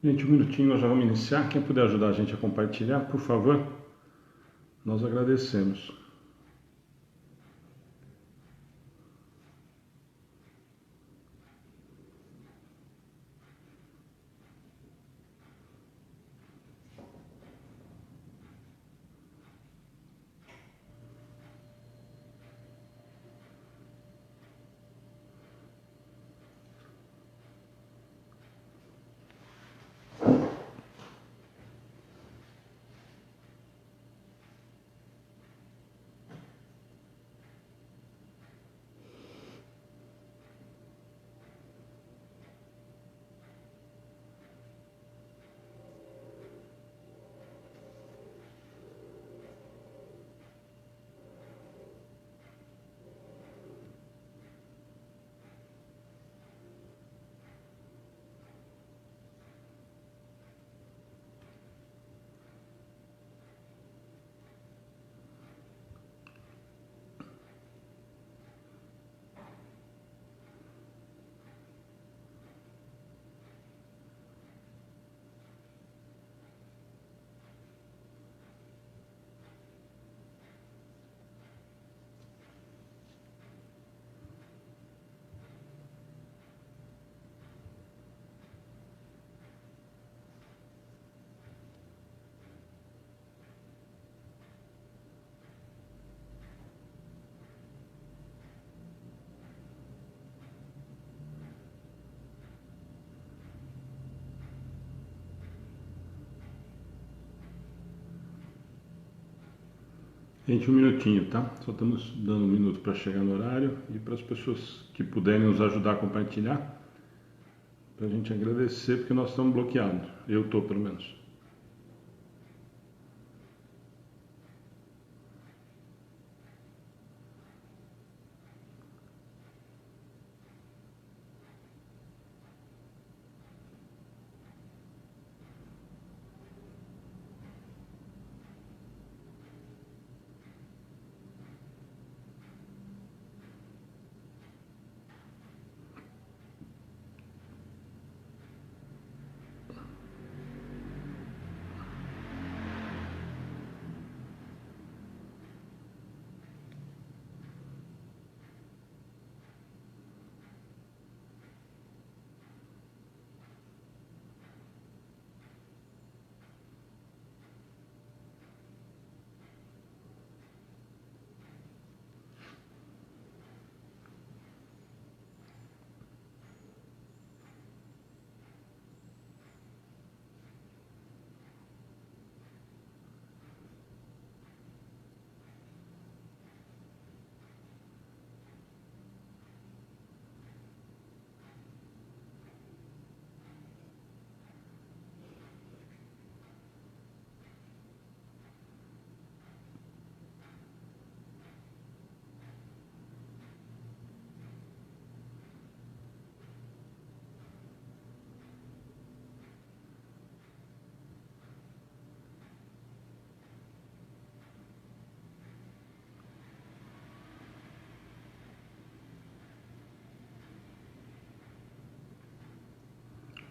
Gente, um minutinho, nós já vamos iniciar. Quem puder ajudar a gente a compartilhar, por favor, nós agradecemos. Gente, um minutinho, tá? Só estamos dando um minuto para chegar no horário e para as pessoas que puderem nos ajudar a compartilhar, para a gente agradecer, porque nós estamos bloqueados. Eu estou, pelo menos.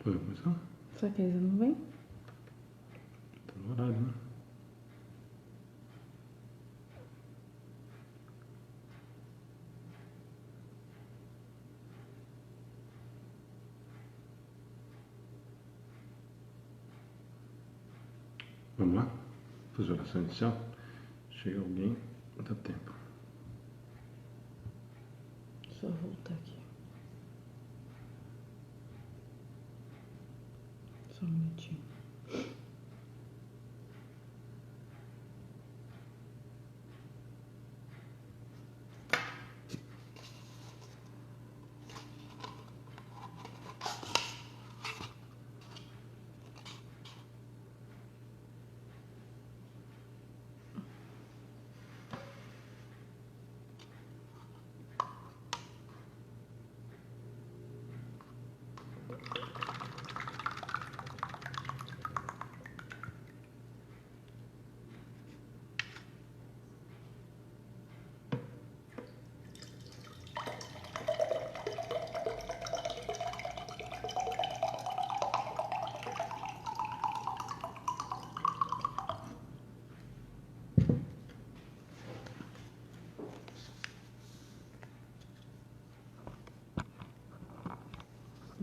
Pode começar? Só que eles não vêm? Tá no horário, né? Vamos lá? Fazer a oração inicial. Chega alguém, dá tempo. Só voltar aqui. Só um minutinho.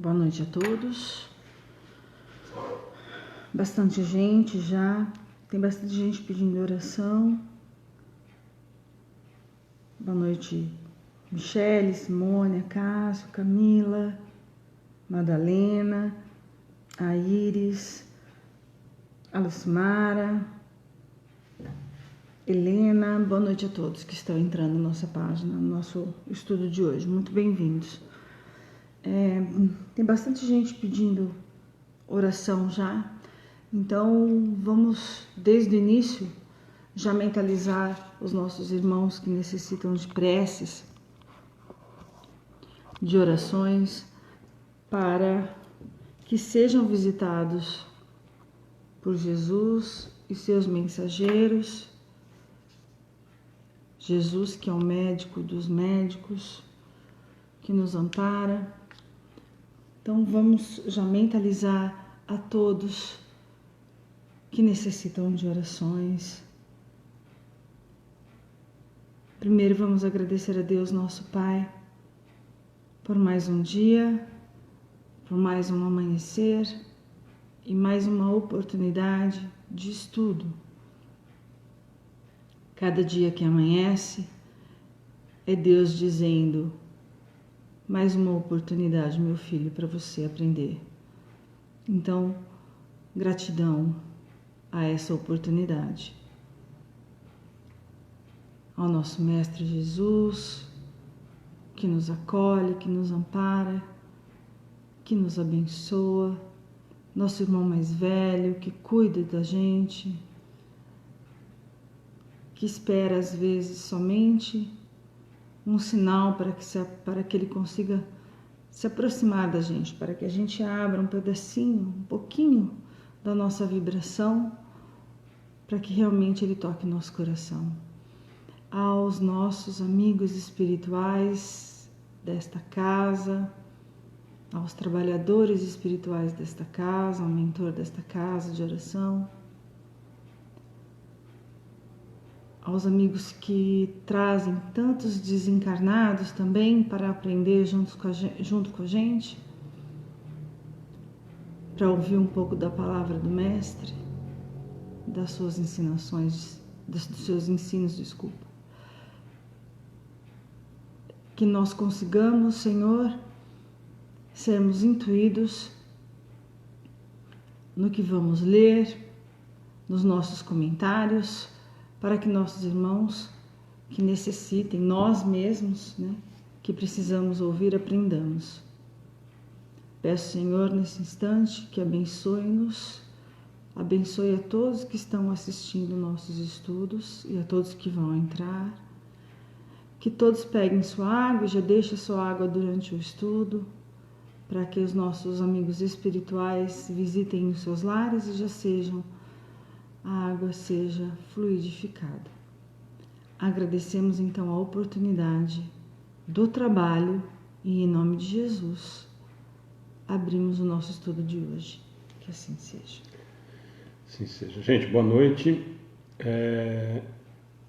Boa noite a todos. Bastante gente já. Tem bastante gente pedindo oração. Boa noite, Michele, Simone, Cássio, Camila, Madalena, a Iris, a Lucimara, Helena. Boa noite a todos que estão entrando na nossa página, no nosso estudo de hoje. Muito bem-vindos. Tem bastante gente pedindo oração já, então vamos desde o início já mentalizar os nossos irmãos que necessitam de preces, de orações, para que sejam visitados por Jesus e seus mensageiros. Jesus, que é o médico dos médicos, que nos ampara. Então vamos já mentalizar a todos que necessitam de orações. Primeiro vamos agradecer a Deus, nosso Pai, por mais um dia, por mais um amanhecer e mais uma oportunidade de estudo. Cada dia que amanhece é Deus dizendo: mais uma oportunidade, meu filho, para você aprender. Então, gratidão a essa oportunidade. Ao nosso Mestre Jesus, que nos acolhe, que nos ampara, que nos abençoa, nosso irmão mais velho, que cuida da gente, que espera às vezes somente um sinal para que ele consiga se aproximar da gente, para que a gente abra um pedacinho, um pouquinho da nossa vibração, para que realmente ele toque nosso coração. Aos nossos amigos espirituais desta casa, aos trabalhadores espirituais desta casa, ao mentor desta casa de oração, aos amigos que trazem tantos desencarnados também para aprender junto com a gente, para ouvir um pouco da palavra do Mestre, das suas ensinações, dos seus ensinos, que nós consigamos, Senhor, sermos intuídos no que vamos ler, nos nossos comentários, para que nossos irmãos que necessitem, nós mesmos, que precisamos ouvir, aprendamos. Peço, Senhor, nesse instante, que abençoe-nos, abençoe a todos que estão assistindo nossos estudos e a todos que vão entrar. Que todos peguem sua água e já deixem sua água durante o estudo, para que os nossos amigos espirituais visitem os seus lares e a água seja fluidificada. Agradecemos então a oportunidade do trabalho e em nome de Jesus abrimos o nosso estudo de hoje. Que assim seja. Assim seja. Gente, boa noite.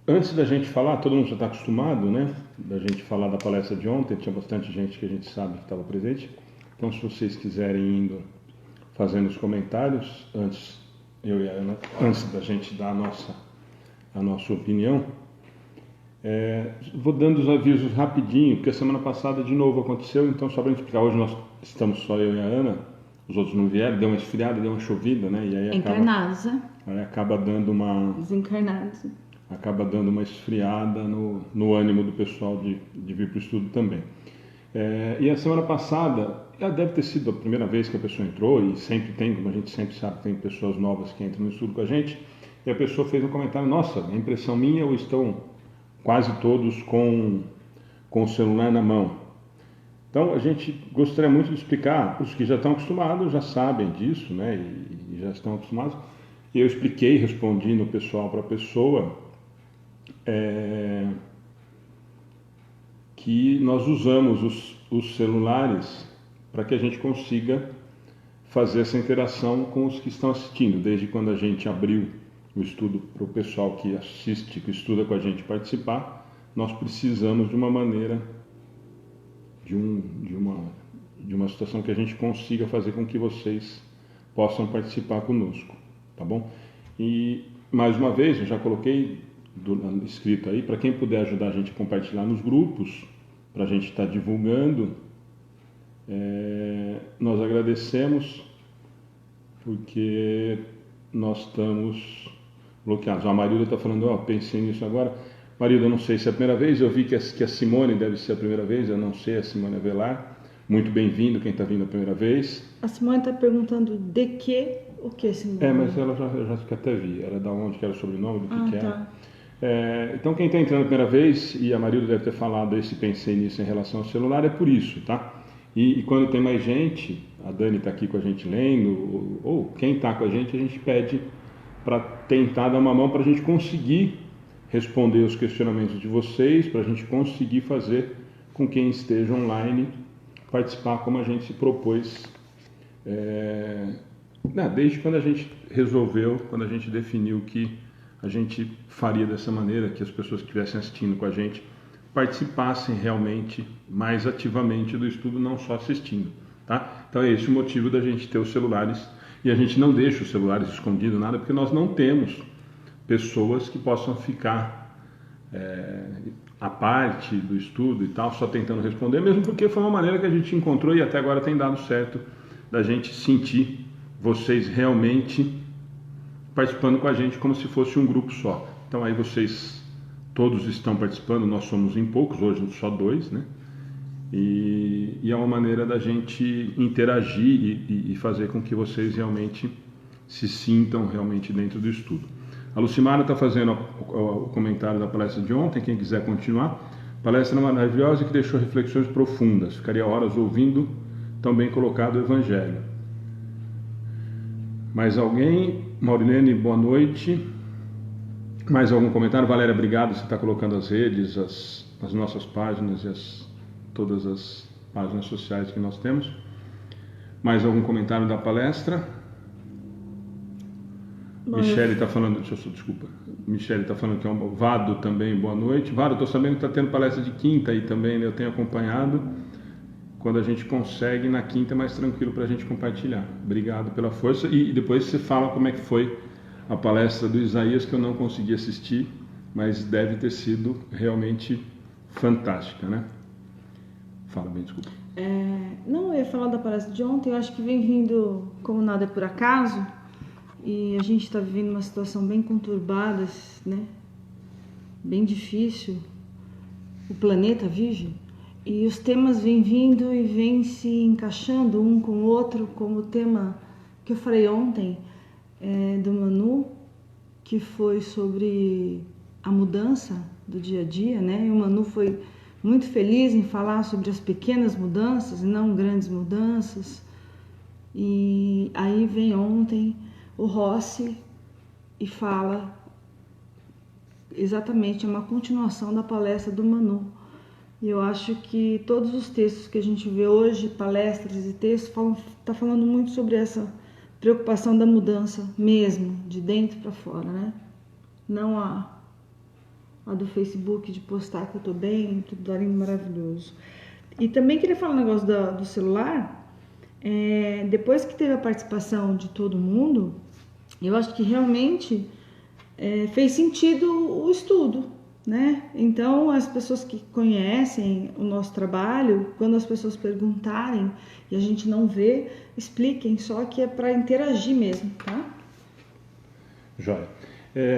Antes da gente falar, todo mundo já está acostumado, da gente falar da palestra de ontem, tinha bastante gente que a gente sabe que estava presente. Então, se vocês quiserem indo fazendo os comentários, eu e a Ana, antes da gente dar a nossa opinião, vou dando os avisos rapidinho, porque a semana passada de novo aconteceu, então só para a gente explicar, hoje nós estamos só eu e a Ana, os outros não vieram, deu uma esfriada, deu uma chovida, e aí acaba dando uma... Desencarnados. Acaba dando uma esfriada no ânimo do pessoal de vir para o estudo também. E a semana passada, já deve ter sido a primeira vez que a pessoa entrou, e sempre tem, como a gente sempre sabe, tem pessoas novas que entram no estudo com a gente, e a pessoa fez um comentário: nossa, a impressão minha, ou estão quase todos com o celular na mão. Então, a gente gostaria muito de explicar, os que já estão acostumados, já sabem disso, e já estão acostumados, e eu expliquei, respondi no pessoal para a pessoa, que nós usamos os celulares para que a gente consiga fazer essa interação com os que estão assistindo. Desde quando a gente abriu o estudo para o pessoal que assiste, que estuda com a gente participar, nós precisamos de uma maneira, de de uma situação que a gente consiga fazer com que vocês possam participar conosco, tá bom? E mais uma vez, eu já coloquei escrito aí, para quem puder ajudar a gente a compartilhar nos grupos, para a gente estar divulgando, nós agradecemos, porque nós estamos bloqueados. A Marilda está falando, pensei nisso agora. Marilda, eu não sei se é a primeira vez, eu vi que a Simone deve ser a primeira vez, eu não sei, a Simone Avelar. Muito bem-vindo, quem está vindo a primeira vez. A Simone está perguntando o que, Simone? Mas ela já até vi, era da onde que era o sobrenome, do que tá. era. Então, quem está entrando a primeira vez, e a Marilda deve ter falado esse pensei nisso em relação ao celular, é por isso, tá? E quando tem mais gente, a Dani está aqui com a gente lendo, ou quem está com a gente pede para tentar dar uma mão para a gente conseguir responder os questionamentos de vocês, para a gente conseguir fazer com quem esteja online participar como a gente se propôs, desde quando a gente resolveu, quando a gente definiu que a gente faria dessa maneira, que as pessoas que estivessem assistindo com a gente participassem realmente mais ativamente do estudo, não só assistindo, tá? Então é esse o motivo da gente ter os celulares, e a gente não deixa os celulares escondidos, nada, porque nós não temos pessoas que possam ficar à parte do estudo e tal, só tentando responder, mesmo porque foi uma maneira que a gente encontrou e até agora tem dado certo, da gente sentir vocês realmente participando com a gente como se fosse um grupo só. Então aí vocês todos estão participando, nós somos em poucos, hoje só 2, né? E é uma maneira da gente interagir e fazer com que vocês realmente se sintam realmente dentro do estudo. A Lucimara está fazendo o comentário da palestra de ontem, quem quiser continuar. Palestra maravilhosa que deixou reflexões profundas. Ficaria horas ouvindo tão bem colocado o Evangelho. Mais alguém? Maurilene, boa noite. Mais algum comentário? Valéria, obrigado. Você está colocando as redes, as nossas páginas e todas as páginas sociais que nós temos. Mais algum comentário da palestra? Michele está falando, desculpa. Michele está falando que é um Vado também, boa noite. Vado, estou sabendo que está tendo palestra de quinta aí também, né? Eu tenho acompanhado. Quando a gente consegue, na quinta é mais tranquilo para a gente compartilhar. Obrigado pela força. E depois você fala como é que foi a palestra do Isaías, que eu não consegui assistir, mas deve ter sido realmente fantástica, né? Fala bem, desculpa. Não, eu ia falar da palestra de ontem, eu acho que vem vindo como nada é por acaso, e a gente está vivendo uma situação bem conturbada, né? Bem difícil, o planeta vive, e os temas vêm vindo e vêm se encaixando um com o outro, como o tema que eu falei ontem, do Manu, que foi sobre a mudança do dia a dia, né? E o Manu foi muito feliz em falar sobre as pequenas mudanças e não grandes mudanças. E aí vem ontem o Rossi e fala exatamente uma continuação da palestra do Manu. E eu acho que todos os textos que a gente vê hoje, palestras e textos, tá falando muito sobre essa preocupação da mudança mesmo, de dentro para fora, né? Não a do Facebook, de postar que eu tô bem, tudo lindo, maravilhoso. E também queria falar um negócio do celular. Depois que teve a participação de todo mundo, eu acho que realmente fez sentido o estudo, né? Então, as pessoas que conhecem o nosso trabalho, quando as pessoas perguntarem e a gente não vê, expliquem só que é para interagir mesmo, tá? Joia.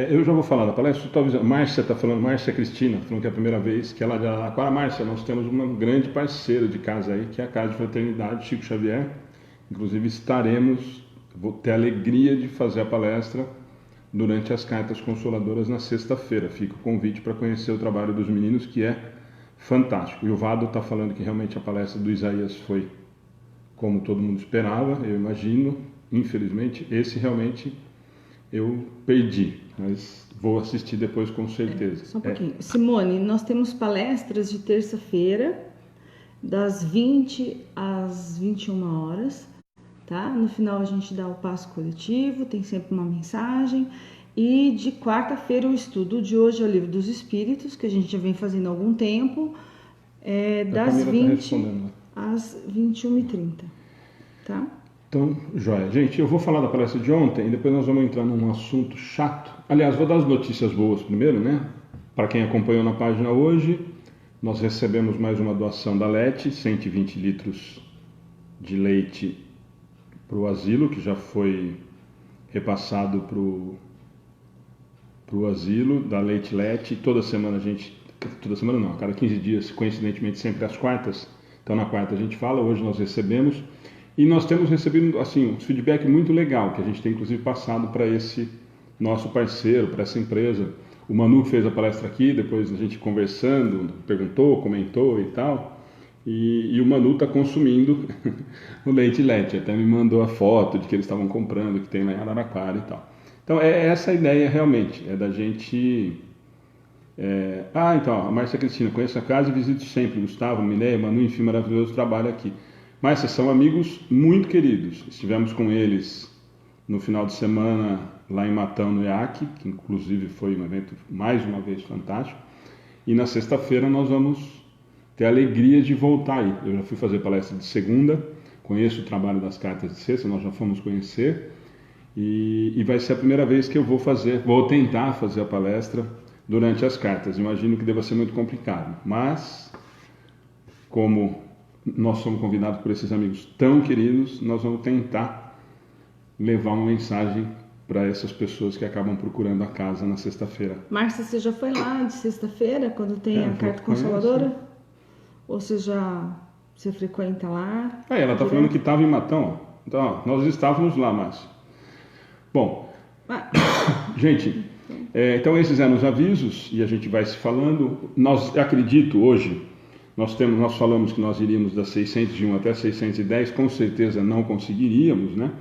Eu já vou falar da palestra, estou avisando. Márcia está falando, Márcia Cristina, falando que é a primeira vez que ela já... Agora, Márcia, nós temos uma grande parceira de casa aí, que é a Casa de Fraternidade Chico Xavier. Inclusive vou ter a alegria de fazer a palestra durante as Cartas Consoladoras na sexta-feira. Fica o convite para conhecer o trabalho dos meninos, que é fantástico. E o Vado está falando que realmente a palestra do Isaías foi como todo mundo esperava, eu imagino. Infelizmente, esse realmente eu perdi, mas vou assistir depois com certeza. Só um pouquinho. Simone, nós temos palestras de terça-feira, das 20 às 21 horas, tá? No final a gente dá o passo coletivo, tem sempre uma mensagem. E de quarta-feira o estudo de hoje é o Livro dos Espíritos, que a gente já vem fazendo há algum tempo. Das 20... às 21h30, tá? Então, joia. Gente, eu vou falar da palestra de ontem e depois nós vamos entrar num assunto chato. Aliás, vou dar as notícias boas primeiro, né? Para quem acompanhou na página hoje, nós recebemos mais uma doação da LETE, 120 litros de leite para o asilo, que já foi repassado para o asilo, da Leite Lete. Toda semana toda semana não, a cada 15 dias, coincidentemente sempre às quartas. Então na quarta a gente fala, hoje nós recebemos. E nós temos recebido assim, um feedback muito legal, que a gente tem inclusive passado para esse nosso parceiro, para essa empresa. O Manu fez a palestra aqui, depois a gente conversando, perguntou, comentou e tal. E o Manu está consumindo o leite Lete, até me mandou a foto de que eles estavam comprando, que tem lá em Araraquara e tal. Então é essa a ideia realmente, é da gente... então, a Márcia Cristina, conheço a casa e visito sempre. Gustavo, Mineia, Manu, enfim, maravilhoso trabalho aqui. Márcia, são amigos muito queridos. Estivemos com eles no final de semana lá em Matão, no IAC, que inclusive foi um evento mais uma vez fantástico. E na sexta-feira nós vamos ter a alegria de voltar aí. Eu já fui fazer palestra de segunda, conheço o trabalho das cartas de sexta, nós já fomos conhecer. E vai ser a primeira vez que eu vou tentar fazer a palestra durante as cartas. Imagino que deva ser muito complicado, mas como nós somos convidados por esses amigos tão queridos, nós vamos tentar levar uma mensagem para essas pessoas que acabam procurando a casa na sexta-feira. Márcia, você já foi lá de sexta-feira, quando tem a carta consoladora? Ou você frequenta lá? Ela está falando que estava em Matão. Então, nós estávamos lá, Márcia. Bom, gente, então esses eram os avisos e a gente vai se falando. Acredito hoje, nós falamos que nós iríamos das 601 até 610, com certeza não conseguiríamos, né?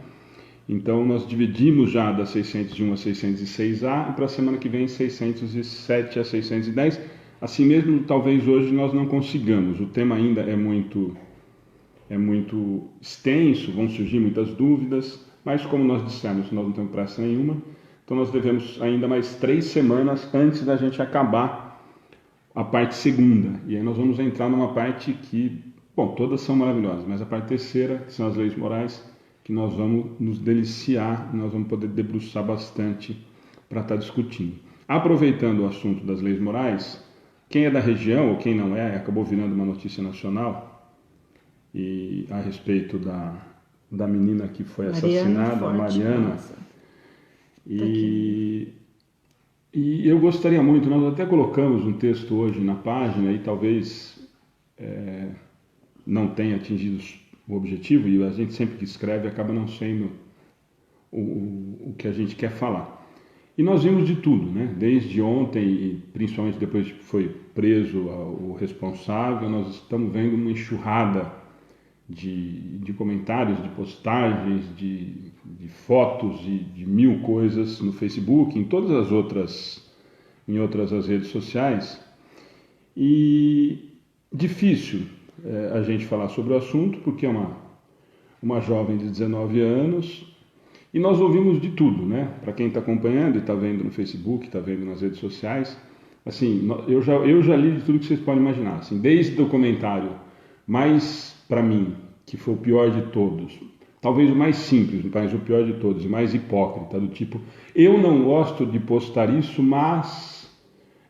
Então nós dividimos já das 601 a 606A e para a semana que vem 607 a 610. Assim mesmo, talvez hoje nós não consigamos. O tema ainda é muito extenso, vão surgir muitas dúvidas, mas como nós dissemos, nós não temos pressa nenhuma, então nós devemos ainda mais 3 semanas antes da gente acabar a parte segunda. E aí nós vamos entrar numa parte que, bom, todas são maravilhosas, mas a parte terceira, que são as leis morais, que nós vamos nos deliciar, nós vamos poder debruçar bastante para estar discutindo. Aproveitando o assunto das leis morais, quem é da região ou quem não é, acabou virando uma notícia nacional e a respeito da menina que foi assassinada, a Mariana. E eu gostaria muito, nós até colocamos um texto hoje na página e talvez não tenha atingido o objetivo, e a gente sempre que escreve acaba não sendo o que a gente quer falar. E nós vimos de tudo, né? Desde ontem, e principalmente depois que foi preso o responsável, nós estamos vendo uma enxurrada de comentários, de postagens, de fotos e de mil coisas no Facebook, em todas as outras redes sociais. E difícil a gente falar sobre o assunto, porque é uma jovem de 19 anos, e nós ouvimos de tudo, né? Para quem está acompanhando e está vendo no Facebook, está vendo nas redes sociais, assim, eu já li de tudo que vocês podem imaginar, assim, desde o comentário mais, para mim, que foi o pior de todos, talvez o mais simples, mas o pior de todos, e mais hipócrita, do tipo, eu não gosto de postar isso, mas...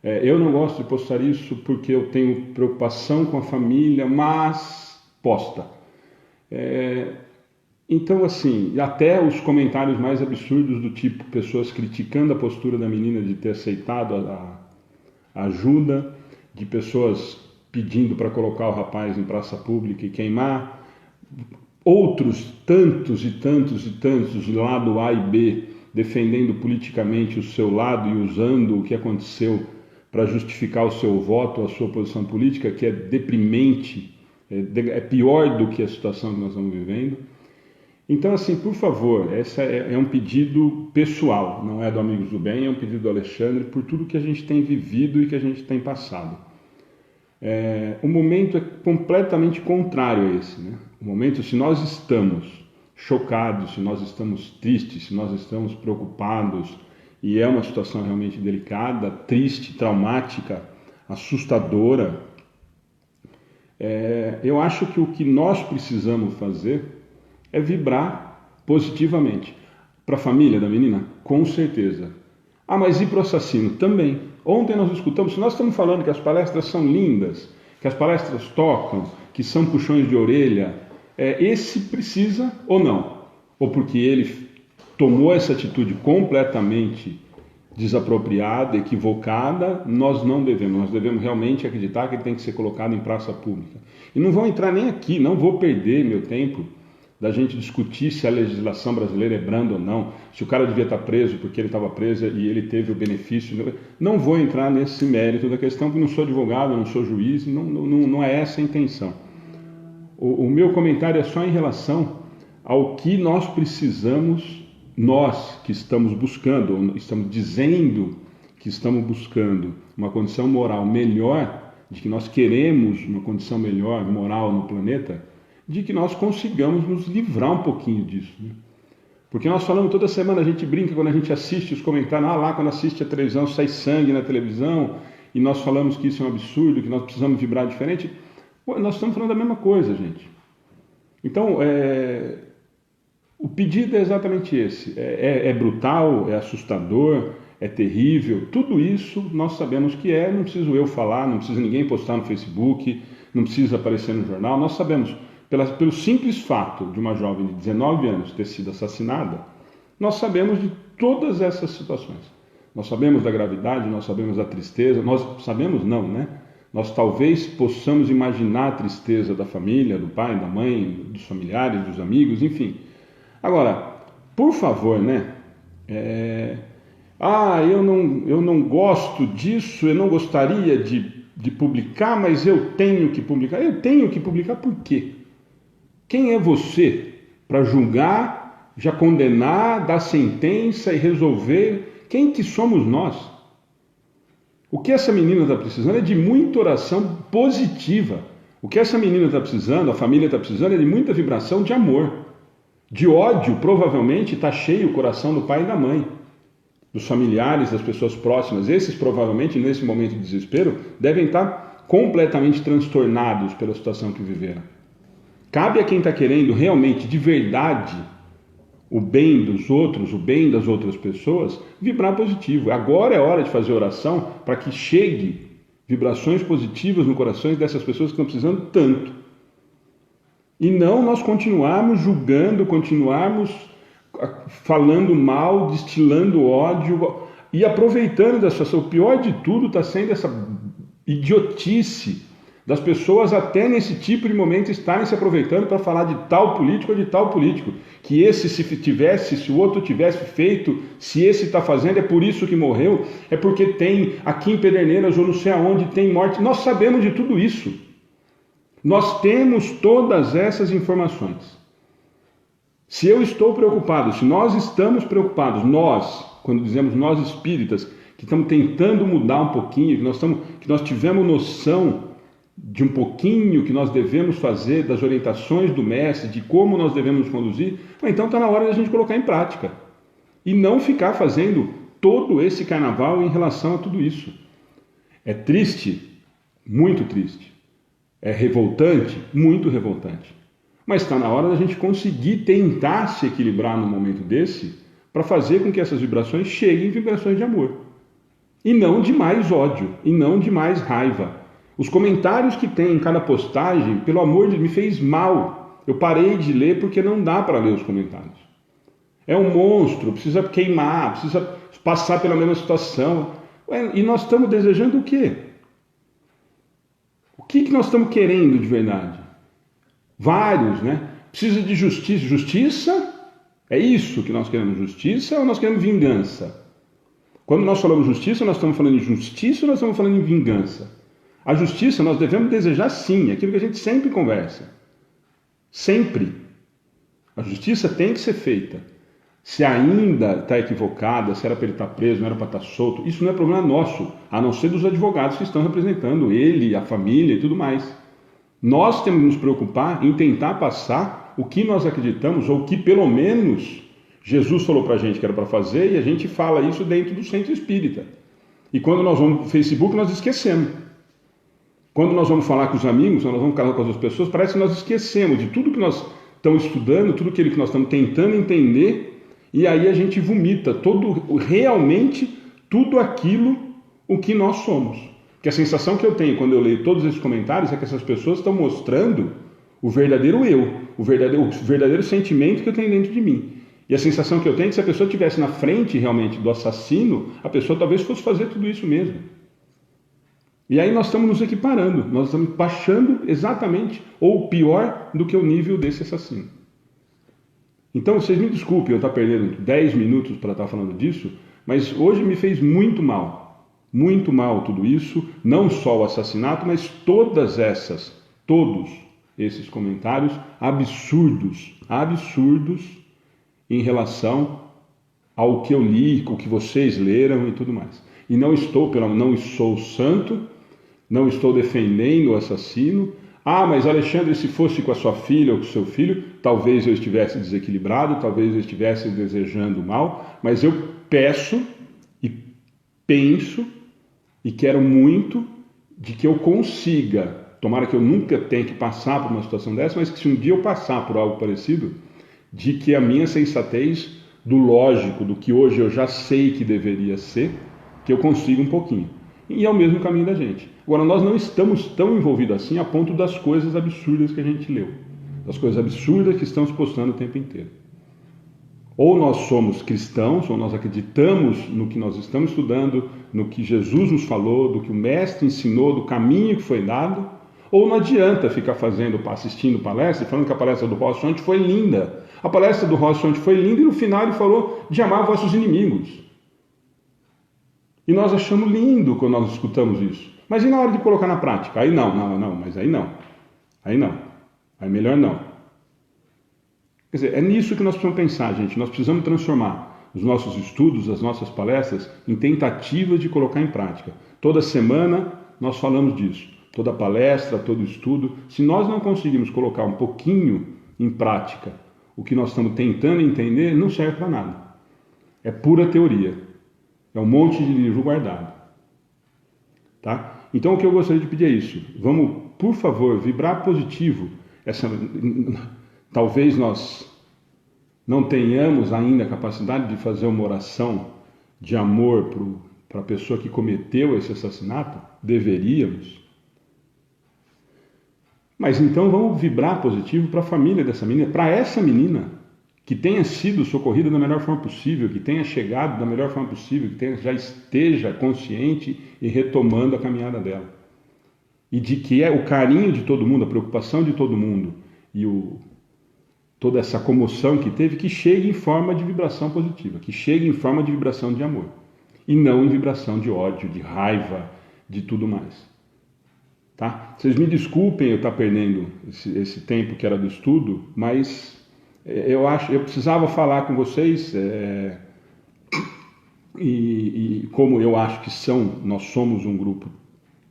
eu não gosto de postar isso porque eu tenho preocupação com a família, mas posta. Então, assim, até os comentários mais absurdos do tipo, pessoas criticando a postura da menina de ter aceitado a ajuda, de pessoas pedindo para colocar o rapaz em praça pública e queimar, outros tantos e tantos e tantos de lado A e B defendendo politicamente o seu lado e usando o que aconteceu para justificar o seu voto, a sua posição política, que é deprimente, é pior do que a situação que nós estamos vivendo. Então, assim, por favor, esse é um pedido pessoal, não é do Amigos do Bem, é um pedido do Alexandre, por tudo que a gente tem vivido e que a gente tem passado. O momento é completamente contrário a esse, né? O momento, se nós estamos chocados, se nós estamos tristes, se nós estamos preocupados, e é uma situação realmente delicada, triste, traumática, assustadora, Eu acho que o que nós precisamos fazer é vibrar positivamente. Para a família da menina? Com certeza. Ah, mas e para o assassino? Também. Ontem nós escutamos, se nós estamos falando que as palestras são lindas, que as palestras tocam, que são puxões de orelha, esse precisa ou não? Ou porque ele tomou essa atitude completamente desapropriada, equivocada, nós não devemos. Nós devemos realmente acreditar que ele tem que ser colocado em praça pública. E não vou entrar nem aqui, não vou perder meu tempo da gente discutir se a legislação brasileira é branda ou não, se o cara devia estar preso porque ele estava preso e ele teve o benefício. Não vou entrar nesse mérito da questão, porque não sou advogado, não sou juiz, não é essa a intenção. O meu comentário é só em relação ao que nós precisamos, nós que estamos buscando, estamos dizendo que estamos buscando uma condição moral melhor, de que nós queremos uma condição melhor moral no planeta, de que nós consigamos nos livrar um pouquinho disso. Né? Porque nós falamos toda semana, a gente brinca quando a gente assiste os comentários, lá quando assiste a televisão sai sangue na televisão, e nós falamos que isso é um absurdo, que nós precisamos vibrar diferente. Nós estamos falando da mesma coisa, gente. Então, o pedido é exatamente esse. É brutal, é assustador, é terrível. Tudo isso nós sabemos que não preciso eu falar, não precisa ninguém postar no Facebook, não precisa aparecer no jornal. Nós sabemos, pelo simples fato de uma jovem de 19 anos ter sido assassinada, nós sabemos de todas essas situações. Nós sabemos da gravidade, nós sabemos da tristeza, nós sabemos não, né? Nós talvez possamos imaginar a tristeza da família, do pai, da mãe, dos familiares, dos amigos, enfim. Agora, por favor, né? Eu não gosto disso, eu não gostaria de publicar, mas eu tenho que publicar. Eu tenho que publicar por quê? Quem é você para julgar, já condenar, dar sentença e resolver? Quem que somos nós? O que essa menina está precisando é de muita oração positiva. O que essa menina está precisando, a família está precisando, é de muita vibração de amor. De ódio, provavelmente, está cheio o coração do pai e da mãe, dos familiares, das pessoas próximas. Esses, provavelmente, nesse momento de desespero, devem estar completamente transtornados pela situação que viveram. Cabe a quem está querendo realmente, de verdade, o bem dos outros, o bem das outras pessoas, vibrar positivo. Agora é hora de fazer oração para que chegue vibrações positivas no coração dessas pessoas que estão precisando tanto. E não nós continuarmos julgando, continuarmos falando mal, destilando ódio e aproveitando da situação. O pior de tudo está sendo essa idiotice das pessoas até nesse tipo de momento estarem se aproveitando para falar de tal político ou de tal político. Que esse se o outro tivesse feito, se esse está fazendo, é por isso que morreu, é porque tem aqui em Pederneiras ou não sei aonde tem morte. Nós sabemos de tudo isso. Nós temos todas essas informações. Se eu estou preocupado, se nós estamos preocupados, nós, quando dizemos nós espíritas, que estamos tentando mudar um pouquinho, que nós tivemos noção de um pouquinho que nós devemos fazer, das orientações do mestre, de como nós devemos conduzir, então está na hora de a gente colocar em prática. E não ficar fazendo todo esse carnaval em relação a tudo isso. É triste, muito triste. É revoltante, muito revoltante. Mas está na hora da gente conseguir tentar se equilibrar num momento desse para fazer com que essas vibrações cheguem em vibrações de amor. E não de mais ódio, e não de mais raiva. Os comentários que tem em cada postagem, pelo amor de Deus, me fez mal. Eu parei de ler porque não dá para ler os comentários. É um monstro, precisa queimar, precisa passar pela mesma situação. E nós estamos desejando o quê? O que nós estamos querendo de verdade? Vários, né? Precisa de justiça. Justiça? É isso que nós queremos, justiça ou nós queremos vingança? Quando nós falamos justiça, nós estamos falando de justiça ou nós estamos falando de vingança? A justiça nós devemos desejar sim, aquilo que a gente sempre conversa. Sempre. A justiça tem que ser feita. Se ainda está equivocada, se era para ele estar preso, não era para estar solto, isso não é problema nosso, a não ser dos advogados que estão representando ele, a família e tudo mais. Nós temos que nos preocupar em tentar passar o que nós acreditamos, ou o que pelo menos Jesus falou para a gente que era para fazer, e a gente fala isso dentro do centro espírita. E quando nós vamos no Facebook, nós esquecemos. Quando nós vamos falar com os amigos, quando nós vamos falar com as outras pessoas, parece que nós esquecemos de tudo que nós estamos estudando, tudo aquilo que nós estamos tentando entender, e aí a gente vomita realmente tudo aquilo o que nós somos. Que a sensação que eu tenho quando eu leio todos esses comentários é que essas pessoas estão mostrando o verdadeiro eu, o verdadeiro sentimento que eu tenho dentro de mim. E a sensação que eu tenho é que se a pessoa estivesse na frente realmente do assassino, a pessoa talvez fosse fazer tudo isso mesmo. E aí nós estamos nos equiparando, nós estamos baixando exatamente, ou pior, do que o nível desse assassino. Então, vocês me desculpem eu estar perdendo 10 minutos para estar falando disso, mas hoje me fez muito mal tudo isso, não só o assassinato, mas todos esses comentários absurdos em relação ao que eu li, o que vocês leram e tudo mais. E não sou santo, não estou defendendo o assassino. Ah, mas Alexandre, se fosse com a sua filha ou com o seu filho, talvez eu estivesse desequilibrado, talvez eu estivesse desejando mal, mas eu peço e penso e quero muito de que eu consiga, tomara que eu nunca tenha que passar por uma situação dessa, mas que se um dia eu passar por algo parecido, de que a minha sensatez do lógico, do que hoje eu já sei que deveria ser, que eu consiga um pouquinho. E é o mesmo caminho da gente. Agora, nós não estamos tão envolvidos assim a ponto das coisas absurdas que a gente leu. Das coisas absurdas que estão se postando o tempo inteiro. Ou nós somos cristãos, ou nós acreditamos no que nós estamos estudando, no que Jesus nos falou, do que o Mestre ensinou, do caminho que foi dado, ou não adianta ficar assistindo palestra e falando que a palestra do Ross ontem foi linda. A palestra do Ross ontem foi linda e no final ele falou de amar vossos inimigos. E nós achamos lindo quando nós escutamos isso. Mas e na hora de colocar na prática? Aí não, mas aí não. Aí melhor não. Quer dizer, é nisso que nós precisamos pensar, gente. Nós precisamos transformar os nossos estudos, as nossas palestras, em tentativas de colocar em prática. Toda semana nós falamos disso. Toda palestra, todo estudo. Se nós não conseguimos colocar um pouquinho em prática o que nós estamos tentando entender, não serve para nada. É pura teoria. É um monte de livro guardado. Tá? Então o que eu gostaria de pedir é isso. Vamos, por favor, vibrar positivo. Talvez nós não tenhamos ainda a capacidade de fazer uma oração de amor para a pessoa que cometeu esse assassinato. Deveríamos. Mas então vamos vibrar positivo para a família dessa menina, para essa menina, que tenha sido socorrida da melhor forma possível, que tenha chegado da melhor forma possível, que já esteja consciente e retomando a caminhada dela. E de que é o carinho de todo mundo, a preocupação de todo mundo e toda essa comoção que teve, que chegue em forma de vibração positiva, que chegue em forma de vibração de amor. E não em vibração de ódio, de raiva, de tudo mais. Tá? Vocês me desculpem eu estar perdendo esse tempo que era do estudo, mas eu precisava falar com vocês e como eu acho que nós somos um grupo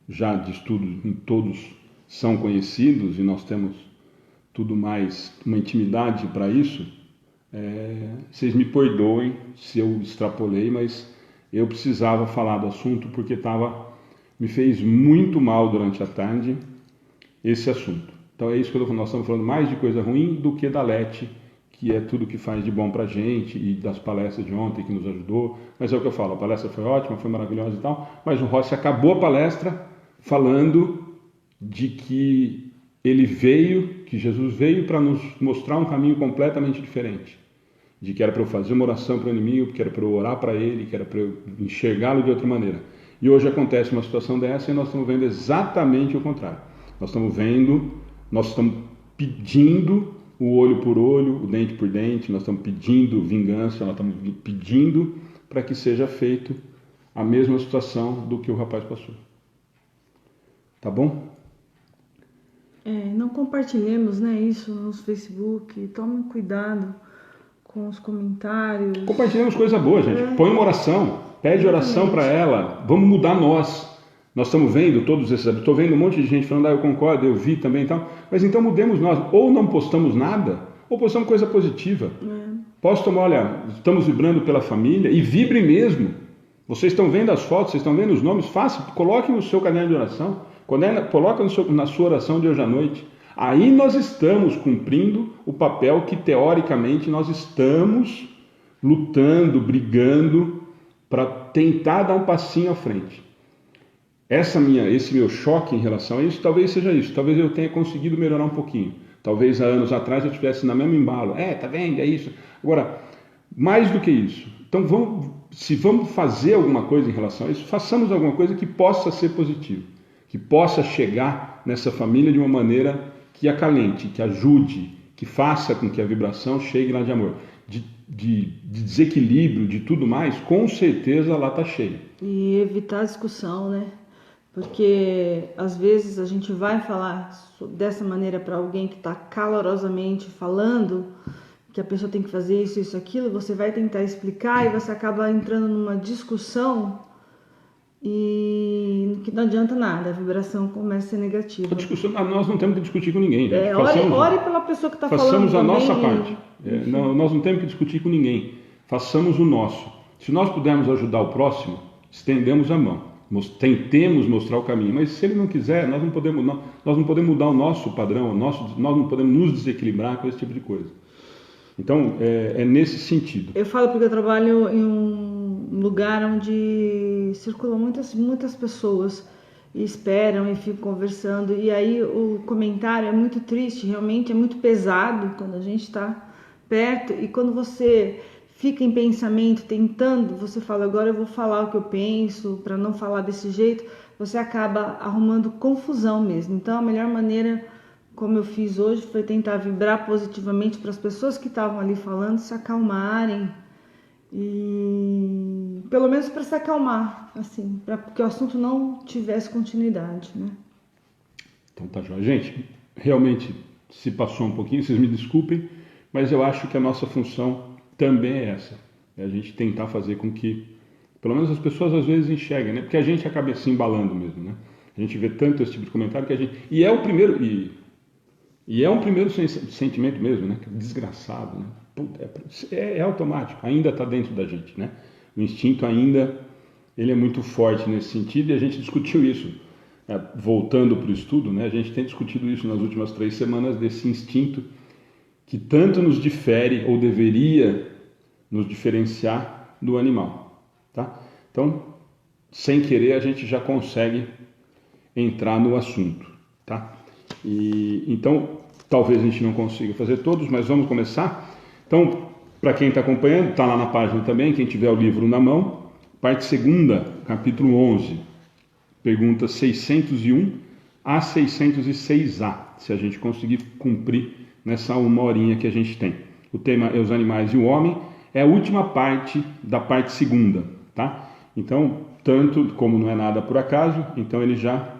já de estudo, todos são conhecidos e nós temos tudo mais uma intimidade para isso, vocês me perdoem se eu extrapolei, mas eu precisava falar do assunto porque me fez muito mal durante a tarde esse assunto. Então é isso que nós estamos falando mais de coisa ruim do que da Lete, que é tudo que faz de bom pra gente, e das palestras de ontem que nos ajudou. Mas é o que eu falo, a palestra foi ótima, foi maravilhosa e tal, mas o Rossi acabou a palestra falando de que que Jesus veio para nos mostrar um caminho completamente diferente. De que era para eu fazer uma oração para o inimigo, que era para eu orar para ele, que era para eu enxergá-lo de outra maneira. E hoje acontece uma situação dessa e nós estamos vendo exatamente o contrário. Nós estamos pedindo o olho por olho, o dente por dente, nós estamos pedindo vingança, nós estamos pedindo para que seja feito a mesma situação do que o rapaz passou. Tá bom? Não compartilhemos, isso no Facebook, tomem cuidado com os comentários. Compartilhemos coisa boa, gente. Põe uma oração, pede oração para ela, vamos mudar nós. Nós estamos vendo todos esses... Estou vendo um monte de gente falando, eu concordo, eu vi também e tal. Mas então mudemos nós. Ou não postamos nada, ou postamos coisa positiva. Postam, olha, estamos vibrando pela família, e vibre mesmo. Vocês estão vendo as fotos, vocês estão vendo os nomes, coloquem no seu caderno de oração. Coloca na sua oração de hoje à noite. Aí nós estamos cumprindo o papel que teoricamente nós estamos lutando, brigando para tentar dar um passinho à frente. Esse meu choque em relação a isso, talvez seja isso. Talvez eu tenha conseguido melhorar um pouquinho. Talvez há anos atrás eu estivesse na mesma embalo. Tá vendo? É isso. Agora, mais do que isso. Então, se vamos fazer alguma coisa em relação a isso, façamos alguma coisa que possa ser positiva, que possa chegar nessa família de uma maneira que acalente, que ajude, que faça com que a vibração chegue lá de amor. De desequilíbrio, de tudo mais, com certeza lá está cheio. E evitar a discussão, né? Porque às vezes a gente vai falar dessa maneira para alguém que está calorosamente falando que a pessoa tem que fazer isso, isso, aquilo, você vai tentar explicar e você acaba entrando numa discussão e que não adianta nada, a vibração começa a ser negativa. A discussão, nós não temos que discutir com ninguém, gente. Ore pela pessoa que está falando. Façamos a nossa parte. Nós não temos que discutir com ninguém. Façamos o nosso. Se nós pudermos ajudar o próximo, estendemos a mão. Tentemos mostrar o caminho. Mas se ele não quiser, nós não podemos mudar o nosso padrão, nós não podemos nos desequilibrar com esse tipo de coisa. Então, é nesse sentido. Eu falo porque eu trabalho em um lugar onde circulam muitas pessoas e esperam e ficam conversando. E aí o comentário é muito triste, realmente é muito pesado quando a gente está perto. E quando você fica em pensamento, tentando, você fala, agora eu vou falar o que eu penso, para não falar desse jeito, você acaba arrumando confusão mesmo. Então, a melhor maneira, como eu fiz hoje, foi tentar vibrar positivamente para as pessoas que estavam ali falando se acalmarem e pelo menos para se acalmar, assim, para que o assunto não tivesse continuidade, né? Então tá, joia. Gente, realmente se passou um pouquinho, vocês me desculpem, mas eu acho que a nossa função também é essa, é a gente tentar fazer com que, pelo menos as pessoas às vezes enxerguem, né? Porque a gente acaba se embalando mesmo, né? A gente vê tanto esse tipo de comentário que a gente... E é o primeiro sentimento mesmo, né? Desgraçado, né? É automático, ainda está dentro da gente, né? O instinto ainda, ele é muito forte nesse sentido e a gente discutiu isso, voltando para o estudo, né? A gente tem discutido isso nas últimas 3 semanas, desse instinto que tanto nos difere ou deveria nos diferenciar do animal, tá? Então, sem querer, a gente já consegue entrar no assunto, tá? Então, talvez a gente não consiga fazer todos, mas vamos começar. Então, para quem está acompanhando, está lá na página também, quem tiver o livro na mão, parte 2ª, capítulo 11, perguntas 601 a 606a, se a gente conseguir cumprir nessa 1 horinha que a gente tem. O tema é os animais e o homem, é a última parte da parte 2ª, tá? Então, tanto como não é nada por acaso, então ele já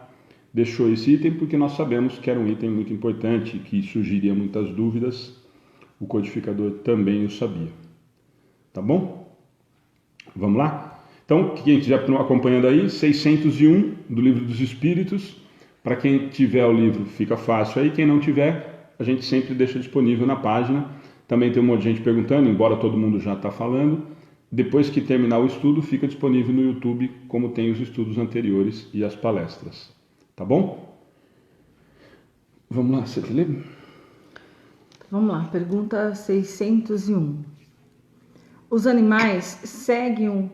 deixou esse item porque nós sabemos que era um item muito importante, que surgiria muitas dúvidas, o codificador também o sabia. Tá bom? Vamos lá? Então, quem estiver acompanhando aí, 601 do Livro dos Espíritos. Para quem tiver o livro, fica fácil aí. Quem não tiver, a gente sempre deixa disponível na página. Também tem um monte de gente perguntando, embora todo mundo já está falando. Depois que terminar o estudo, fica disponível no YouTube, como tem os estudos anteriores e as palestras. Tá bom? Vamos lá, você quer ler? Vamos lá, pergunta 601. Os animais seguem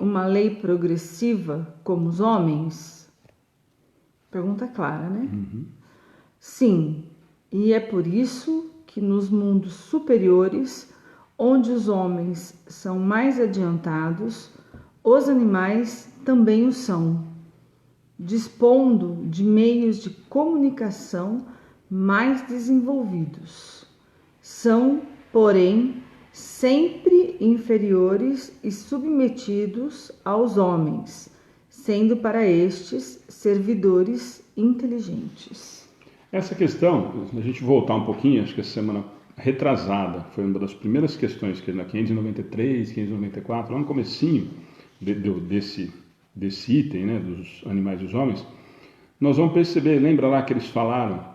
uma lei progressiva como os homens? Pergunta clara, né? Uhum. Sim, e é por isso que nos mundos superiores, onde os homens são mais adiantados, os animais também o são, dispondo de meios de comunicação mais desenvolvidos. São, porém, sempre inferiores e submetidos aos homens, sendo para estes servidores inteligentes. Essa questão, a gente voltar um pouquinho, acho que a semana retrasada foi uma das primeiras questões, que na 593, 594, lá no comecinho desse item, né, dos animais e os homens, nós vamos perceber, lembra lá que eles falaram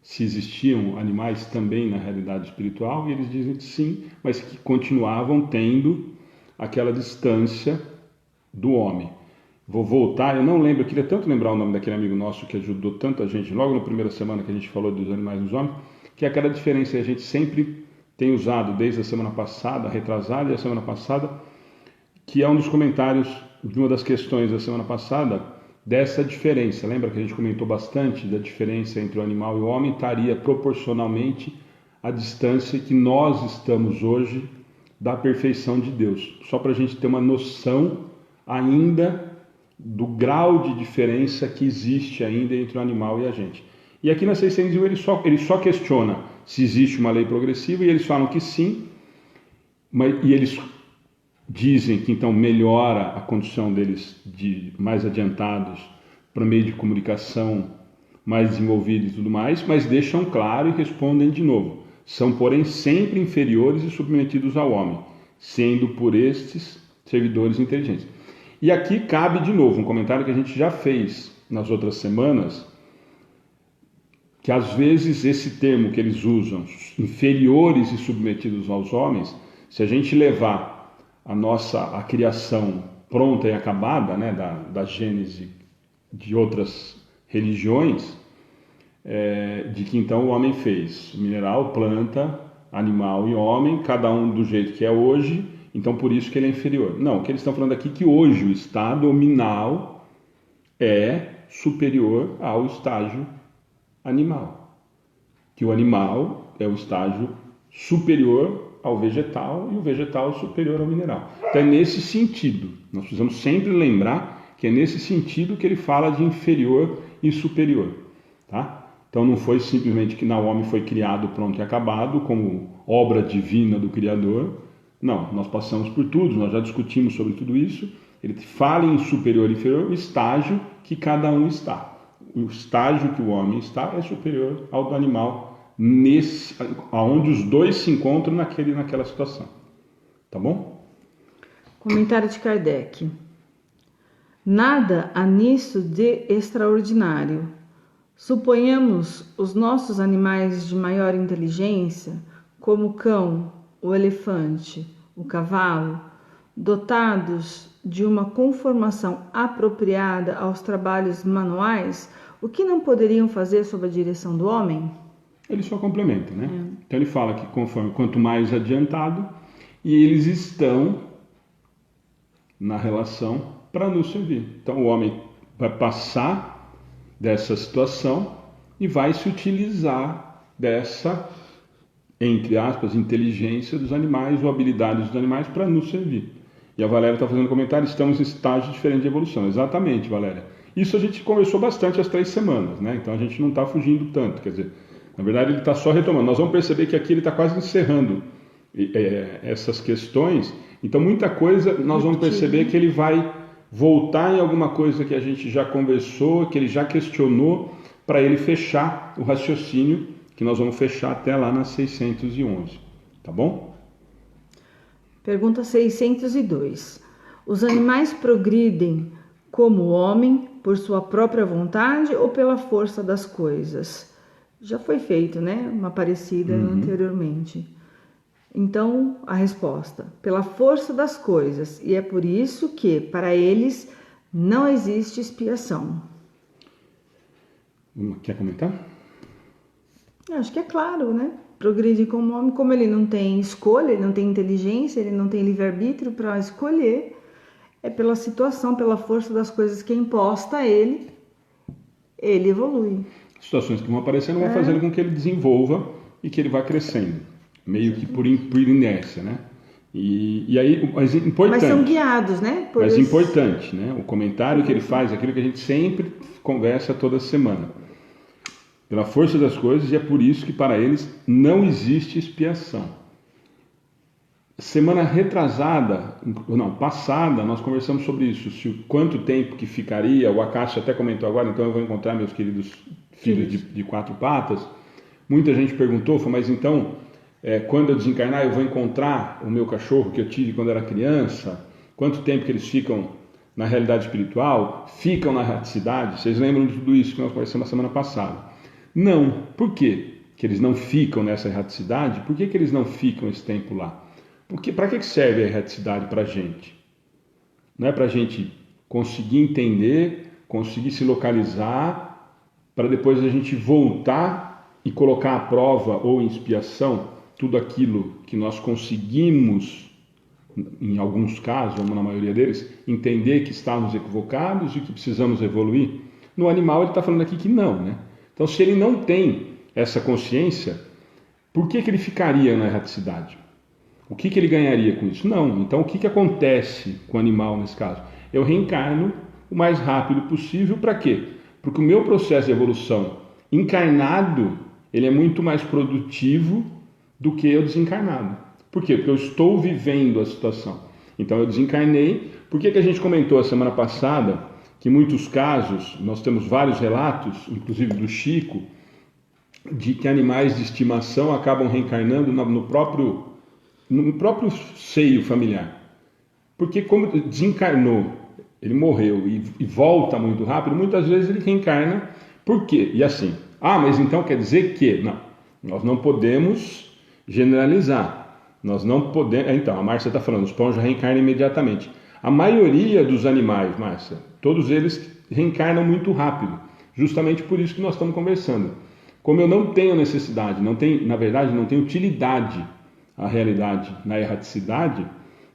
se existiam animais também na realidade espiritual, e eles dizem que sim, mas que continuavam tendo aquela distância do homem. vou voltar, eu não lembro, eu queria tanto lembrar o nome daquele amigo nosso que ajudou tanta gente, logo na primeira semana que a gente falou dos animais e dos homens, que é aquela diferença que a gente sempre tem usado desde a semana passada, retrasada e a semana passada, que é um dos comentários de uma das questões da semana passada, dessa diferença. Lembra que a gente comentou bastante da diferença entre o animal e o homem? Estaria proporcionalmente à distância que nós estamos hoje da perfeição de Deus. Só para a gente ter uma noção ainda do grau de diferença que existe ainda entre o animal e a gente. E aqui na 601 ele só questiona se existe uma lei progressiva, e eles falam que sim, e eles dizem que então melhora a condição deles de mais adiantados para meio de comunicação mais desenvolvido e tudo mais, mas deixam claro e respondem de novo. São, porém, sempre inferiores e submetidos ao homem, sendo por estes servidores inteligentes. E aqui cabe de novo um comentário que a gente já fez nas outras semanas, que às vezes esse termo que eles usam, inferiores e submetidos aos homens, se a gente levar a criação pronta e acabada, né, da gênese de outras religiões, de que então o homem fez mineral, planta, animal e homem, cada um do jeito que é hoje, então por isso que ele é inferior. Não, o que eles estão falando aqui é que hoje o estado nominal é superior ao estágio animal. Que o animal é o estágio superior ao vegetal e o vegetal superior ao mineral. Então é nesse sentido, nós precisamos sempre lembrar que é nesse sentido que ele fala de inferior e superior, tá? Então não foi simplesmente que o homem foi criado pronto e acabado como obra divina do Criador. Não, nós passamos por tudo, nós já discutimos sobre tudo isso. Ele fala em superior e inferior, o estágio que cada um está. O estágio que o homem está é superior ao do animal, aonde os dois se encontram naquela situação. Tá bom? Comentário de Kardec. Nada há nisso de extraordinário. Suponhamos os nossos animais de maior inteligência, como o cão, o elefante, o cavalo, dotados de uma conformação apropriada aos trabalhos manuais, o que não poderiam fazer sob a direção do homem? Ele só complementa, né? Então ele fala que quanto mais adiantado, e eles estão na relação para nos servir. Então o homem vai passar dessa situação e vai se utilizar dessa, entre aspas, inteligência dos animais ou habilidades dos animais para nos servir. E a Valéria está fazendo um comentário, estamos em estágio diferente de evolução. Exatamente, Valéria. Isso a gente conversou bastante as 3 semanas, né? Então a gente não está fugindo tanto, quer dizer, na verdade ele está só retomando. Nós vamos perceber que aqui ele está quase encerrando essas questões, então muita coisa nós vamos perceber que ele vai voltar em alguma coisa que a gente já conversou, que ele já questionou, para ele fechar o raciocínio, que nós vamos fechar até lá na 611, tá bom? Pergunta 602. Os animais progridem como o homem por sua própria vontade ou pela força das coisas? Já foi feito, né? Uma parecida anteriormente. Então, a resposta: pela força das coisas, e é por isso que, para eles, não existe expiação. Quer comentar? Eu acho que é claro, né? Progride como homem, como ele não tem escolha, ele não tem inteligência, ele não tem livre-arbítrio para escolher, é pela situação, pela força das coisas que é imposta a ele, ele evolui. Situações que vão aparecendo vão fazendo com que ele desenvolva e que ele vá crescendo, meio que por inércia, né? E aí, mas importante. Mas são guiados, né? Importante, né? O comentário que ele faz, aquilo que a gente sempre conversa toda semana. Pela força das coisas, e é por isso que para eles não existe expiação. Semana passada, nós conversamos sobre isso, quanto tempo que ficaria, o Acácio até comentou agora, então eu vou encontrar meus queridos filhos de 4 patas. Muita gente perguntou, mas então, quando eu desencarnar, eu vou encontrar o meu cachorro que eu tive quando era criança? Quanto tempo que eles ficam na realidade espiritual? Ficam na raticidade? Vocês lembram de tudo isso que nós conversamos na semana passada? Não. Por quê que eles não ficam nessa erraticidade? Por que eles não ficam esse tempo lá? Porque para que serve a erraticidade para a gente? Não é para a gente conseguir entender, conseguir se localizar, para depois a gente voltar e colocar à prova ou em expiação tudo aquilo que nós conseguimos, em alguns casos, ou na maioria deles, entender que estávamos equivocados e que precisamos evoluir. No animal ele está falando aqui que não, né? Então, se ele não tem essa consciência, por que ele ficaria na erraticidade? O que ele ganharia com isso? Não. Então, o que acontece com o animal nesse caso? Eu reencarno o mais rápido possível. Para quê? Porque o meu processo de evolução encarnado, ele é muito mais produtivo do que eu desencarnado. Por quê? Porque eu estou vivendo a situação. Então, eu desencarnei. Por que a gente comentou a semana passada que em muitos casos, nós temos vários relatos, inclusive do Chico, de que animais de estimação acabam reencarnando no próprio seio familiar. Porque como desencarnou, ele morreu e volta muito rápido, muitas vezes ele reencarna. Por quê? E assim, mas então quer dizer que... Não, nós não podemos generalizar. Nós não podemos... Então, a Márcia está falando, os esponja reencarna imediatamente. A maioria dos animais, Márcia, todos eles reencarnam muito rápido. Justamente por isso que nós estamos conversando. Como eu não tenho necessidade, na verdade, não tenho utilidade à realidade na erraticidade,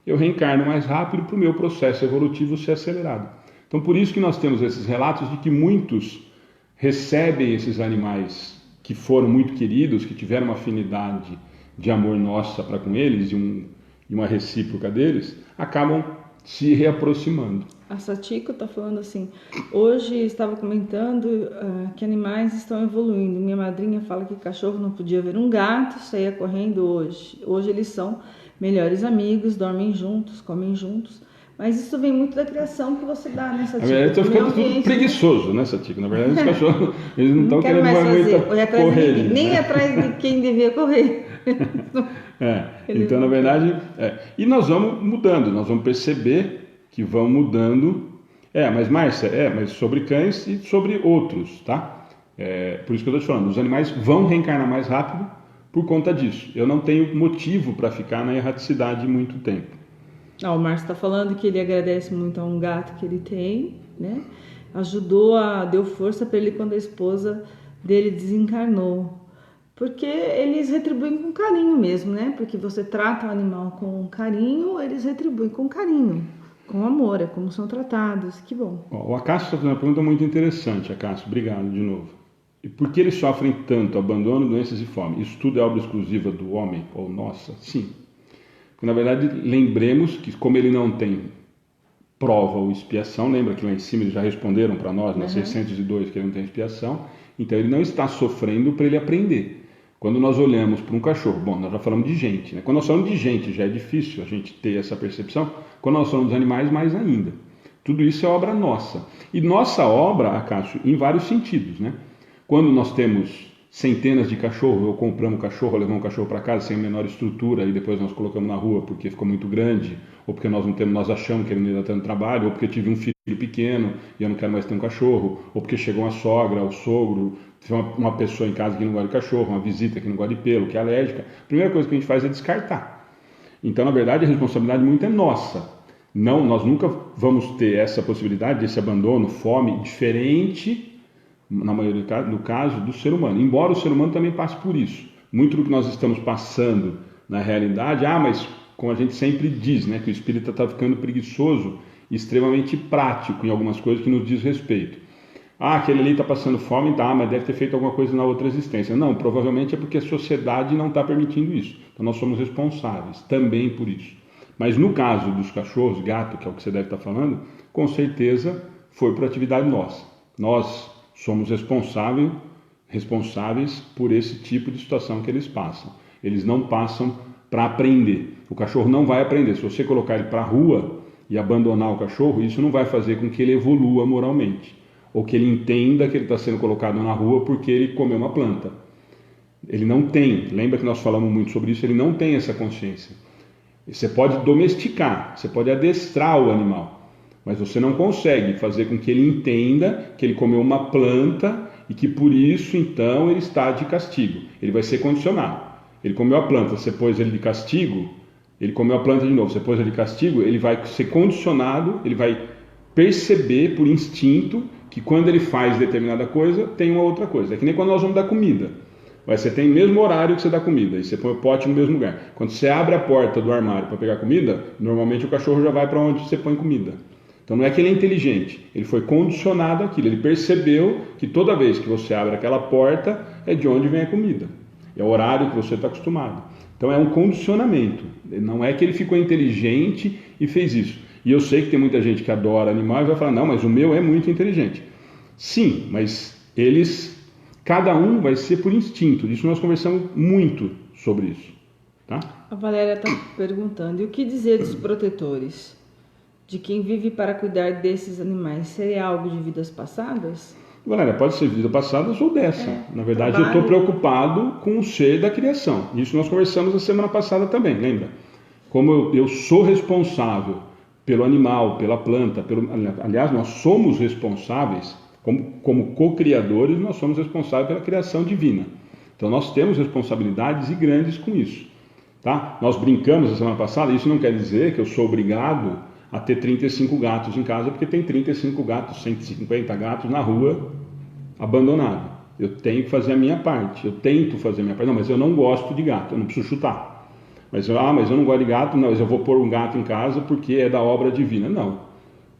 eu reencarno mais rápido para o meu processo evolutivo ser acelerado. Então, por isso que nós temos esses relatos de que muitos recebem esses animais que foram muito queridos, que tiveram uma afinidade de amor nossa para com eles e uma recíproca deles, acabam se reaproximando. A Satiko está falando assim, hoje estava comentando que animais estão evoluindo. Minha madrinha fala que cachorro não podia ver um gato, saía correndo hoje. Hoje eles são melhores amigos, dormem juntos, comem juntos. Mas isso vem muito da criação que você dá, né, Satiko? Eu estou ficando tudo preguiçoso, né, Satiko? Na verdade, os cachorros eles não estão querendo mais muito correr. Nem atrás de quem devia correr. Então, na verdade... E nós vamos mudando, nós vamos perceber que vão mudando. Mas Márcia, mas sobre cães e sobre outros, tá? Por isso que eu estou te falando, os animais vão reencarnar mais rápido por conta disso. Eu não tenho motivo para ficar na erraticidade muito tempo. O Márcio está falando que ele agradece muito a um gato que ele tem, né? Deu força para ele quando a esposa dele desencarnou. Porque eles retribuem com carinho mesmo, né? Porque você trata o animal com carinho, eles retribuem com carinho, com amor, é como são tratados. Que bom. O Acácio está fazendo uma pergunta muito interessante, Acácio. Obrigado de novo. E por que eles sofrem tanto abandono, doenças e fome? Isso tudo é obra exclusiva do homem ou nossa? Sim. Porque, na verdade, lembremos que como ele não tem prova ou expiação, lembra que lá em cima eles já responderam para nós, na 602, que ele não tem expiação, então ele não está sofrendo para ele aprender. Quando nós olhamos para um cachorro, nós já falamos de gente, né? Quando nós falamos de gente já é difícil a gente ter essa percepção, quando nós falamos dos animais, mais ainda. Tudo isso é obra nossa. E nossa obra, Acácio, em vários sentidos, né? Quando nós temos centenas de cachorros, ou compramos um cachorro, levamos um cachorro para casa sem a menor estrutura e depois nós colocamos na rua porque ficou muito grande, ou porque nós achamos que ele não ia dar tanto trabalho, ou porque tive um filho pequeno e eu não quero mais ter um cachorro, ou porque chegou uma sogra, o sogro, uma pessoa em casa que não gosta de cachorro, uma visita que não gosta de pelo, que é alérgica. A primeira coisa que a gente faz é descartar. Então, na verdade, a responsabilidade muito é nossa. Não, nós nunca vamos ter essa possibilidade desse abandono, fome, diferente, na maioria do caso, do ser humano. Embora o ser humano também passe por isso. Muito do que nós estamos passando na realidade, mas como a gente sempre diz, né, que o espírita está ficando preguiçoso e extremamente prático em algumas coisas que nos diz respeito. Aquele ali está passando fome, mas deve ter feito alguma coisa na outra existência. Não, provavelmente é porque a sociedade não está permitindo isso. Então nós somos responsáveis também por isso. Mas no caso dos cachorros, gato, que é o que você deve estar falando, com certeza foi por atividade nossa. Nós somos responsáveis por esse tipo de situação que eles passam. Eles não passam para aprender. O cachorro não vai aprender. Se você colocar ele para a rua e abandonar o cachorro, isso não vai fazer com que ele evolua moralmente. Ou que ele entenda que ele está sendo colocado na rua porque ele comeu uma planta. Ele não tem, lembra que nós falamos muito sobre isso, ele não tem essa consciência. Você pode domesticar, você pode adestrar o animal, mas você não consegue fazer com que ele entenda que ele comeu uma planta e que por isso, então, ele está de castigo. Ele vai ser condicionado. Ele comeu a planta, você pôs ele de castigo, ele comeu a planta de novo, você pôs ele de castigo, ele vai ser condicionado, ele vai perceber por instinto que quando ele faz determinada coisa, tem uma outra coisa. É que nem quando nós vamos dar comida. Você tem o mesmo horário que você dá comida, e você põe o pote no mesmo lugar. Quando você abre a porta do armário para pegar comida, normalmente o cachorro já vai para onde você põe comida. Então não é que ele é inteligente, ele foi condicionado àquilo, ele percebeu que toda vez que você abre aquela porta, é de onde vem a comida. É o horário que você está acostumado. Então é um condicionamento, não é que ele ficou inteligente e fez isso. E eu sei que tem muita gente que adora animal e vai falar, não, mas o meu é muito inteligente. Sim, mas cada um vai ser por instinto. Isso nós conversamos muito sobre isso. Tá? A Valéria está perguntando, e o que dizer dos protetores? De quem vive para cuidar desses animais? Seria algo de vidas passadas? Valéria, pode ser vida passadas ou dessa. Na verdade, eu estou preocupado com o ser da criação. Isso nós conversamos a semana passada também, lembra? Como eu sou responsável pelo animal, pela planta, aliás, nós somos responsáveis, como co-criadores, nós somos responsáveis pela criação divina. Então, nós temos responsabilidades e grandes com isso. Tá? Nós brincamos a semana passada, isso não quer dizer que eu sou obrigado a ter 35 gatos em casa, porque tem 35 gatos, 150 gatos na rua, abandonado. Eu tenho que fazer a minha parte, eu tento fazer a minha parte. Não, mas eu não gosto de gato, eu não preciso chutar. Mas eu não gosto de gato, não, mas eu vou pôr um gato em casa porque é da obra divina.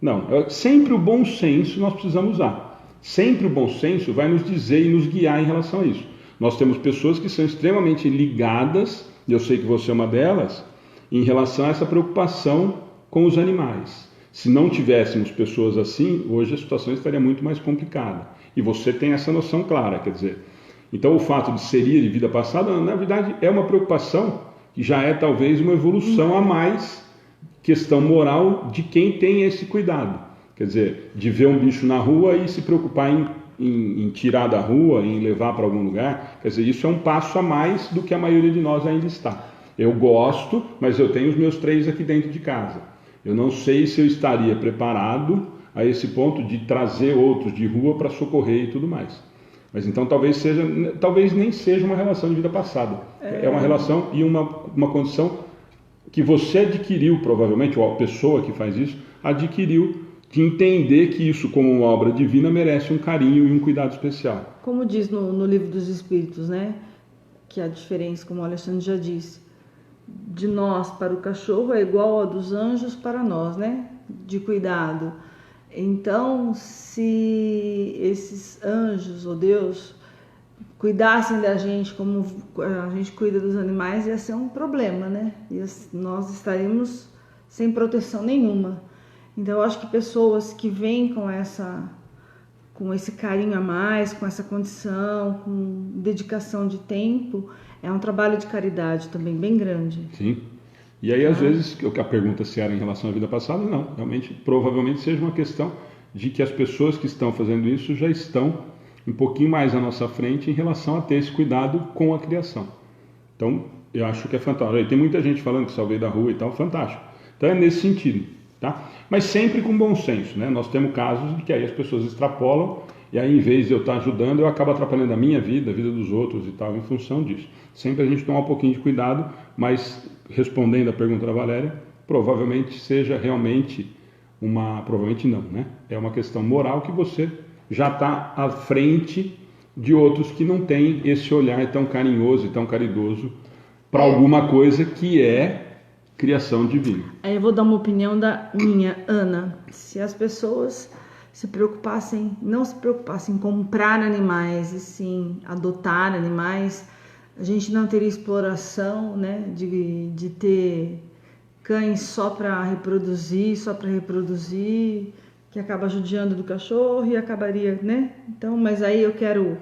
Não. Sempre o bom senso nós precisamos usar. Sempre o bom senso vai nos dizer e nos guiar em relação a isso. Nós temos pessoas que são extremamente ligadas, e eu sei que você é uma delas, em relação a essa preocupação com os animais. Se não tivéssemos pessoas assim, hoje a situação estaria muito mais complicada. E você tem essa noção clara, quer dizer. Então o fato de seria de vida passada, na verdade, é uma preocupação que já é talvez uma evolução a mais, questão moral de quem tem esse cuidado. Quer dizer, de ver um bicho na rua e se preocupar em tirar da rua, em levar para algum lugar. Quer dizer, isso é um passo a mais do que a maioria de nós ainda está. Eu gosto, mas eu tenho os meus 3 aqui dentro de casa. Eu não sei se eu estaria preparado a esse ponto de trazer outros de rua para socorrer e tudo mais. Mas então talvez nem seja uma relação de vida passada. É uma relação e uma condição que você adquiriu, provavelmente, ou a pessoa que faz isso, adquiriu de entender que isso, como uma obra divina, merece um carinho e um cuidado especial. Como diz no Livro dos Espíritos, né? Que a diferença, como o Alexandre já disse, de nós para o cachorro é igual a dos anjos para nós, né? De cuidado. Então, se esses anjos ou Deus cuidassem da gente como a gente cuida dos animais, ia ser um problema, né? Nós estaríamos sem proteção nenhuma. Então, eu acho que pessoas que vêm com esse carinho a mais, com essa condição, com dedicação de tempo, é um trabalho de caridade também bem grande. Sim. E aí, às vezes, a pergunta se era em relação à vida passada, não. Realmente, provavelmente seja uma questão de que as pessoas que estão fazendo isso já estão um pouquinho mais à nossa frente em relação a ter esse cuidado com a criação. Então, eu acho que é fantástico. E tem muita gente falando que salvei da rua e tal, fantástico. Então, é nesse sentido, tá? Mas sempre com bom senso, né? Nós temos casos de que aí as pessoas extrapolam e aí, em vez de eu estar ajudando, eu acabo atrapalhando a minha vida, a vida dos outros e tal, em função disso. Sempre a gente toma um pouquinho de cuidado, mas respondendo a pergunta da Valéria, provavelmente seja realmente provavelmente não, né? É uma questão moral que você já está à frente de outros que não têm esse olhar tão carinhoso e tão caridoso para alguma coisa que é criação divina. Aí eu vou dar uma opinião da minha, Ana. Se as pessoas não se preocupassem em comprar animais e sim adotar animais, a gente não teria exploração, né, de ter cães só para reproduzir, que acaba judiando do cachorro e acabaria, né? Então, mas aí eu quero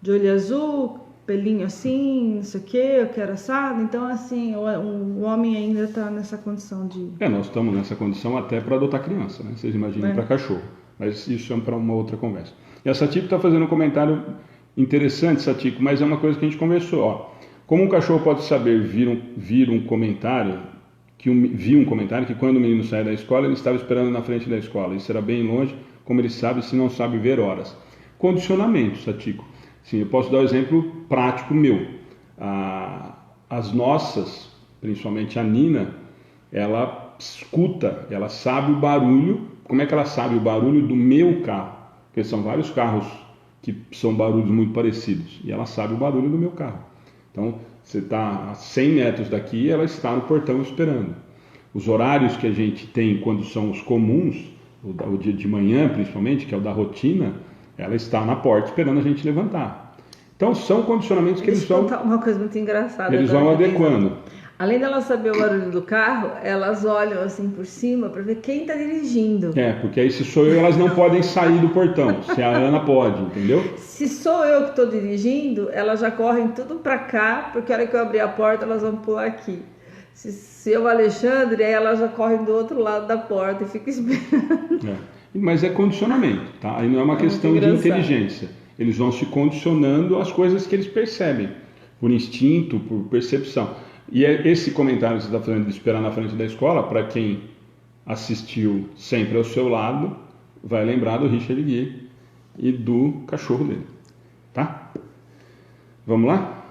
de olho azul, pelinho assim, não sei o que, eu quero assado. Então, assim, o homem ainda está nessa condição de... Nós estamos nessa condição até para adotar criança, né? Vocês imaginam para cachorro. Mas isso é para uma outra conversa. E a Satiko está fazendo um comentário interessante, Satiko, mas é uma coisa que a gente conversou. Ó. Como um cachorro pode saber vir um comentário, viu um comentário que quando o menino sai da escola, ele estava esperando na frente da escola. Isso era bem longe, como ele sabe, se não sabe ver horas. Condicionamento, Satiko. Sim, eu posso dar um exemplo prático meu. As nossas, principalmente a Nina, ela escuta, ela sabe o barulho como é que ela sabe o barulho do meu carro? Porque são vários carros que são barulhos muito parecidos, e ela sabe o barulho do meu carro. Então, você está a 100 metros daqui, ela está no portão esperando. Os horários que a gente tem quando são os comuns, o dia de manhã principalmente, que é o da rotina, ela está na porta esperando a gente levantar. Então, são condicionamentos que eles vão... Uma coisa muito engraçada. Eles vão adequando. Além dela saber o barulho do carro, elas olham assim por cima para ver quem está dirigindo. Porque aí se sou eu, elas não podem sair do portão. Se a Ana pode, entendeu? Se sou eu que estou dirigindo, elas já correm tudo para cá, porque a hora que eu abrir a porta, elas vão pular aqui. Se eu, Alexandre, aí elas já correm do outro lado da porta e ficam esperando. Mas é condicionamento, tá? Aí não é uma questão de inteligência. Eles vão se condicionando às coisas que eles percebem, por instinto, por percepção. E esse comentário que você está fazendo de esperar na frente da escola, para quem assistiu sempre ao seu lado, vai lembrar do Richard Gere e do cachorro dele, tá? Vamos lá?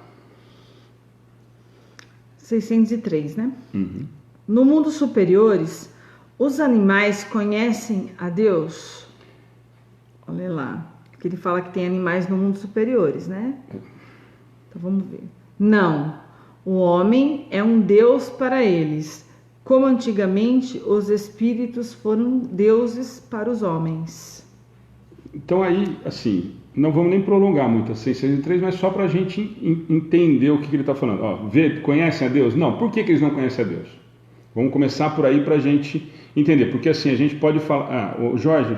603, né? Uhum. No mundo superiores, os animais conhecem a Deus? Olha lá, que ele fala que tem animais no mundo superiores, né? Então vamos ver. Não. O homem é um Deus para eles, como antigamente os espíritos foram deuses para os homens. Então aí, assim, não vamos nem prolongar muito as 603, mas só para a gente entender o que ele está falando. Conhecem a Deus? Não. Por que eles não conhecem a Deus? Vamos começar por aí para a gente entender. Porque assim, a gente pode falar... Jorge,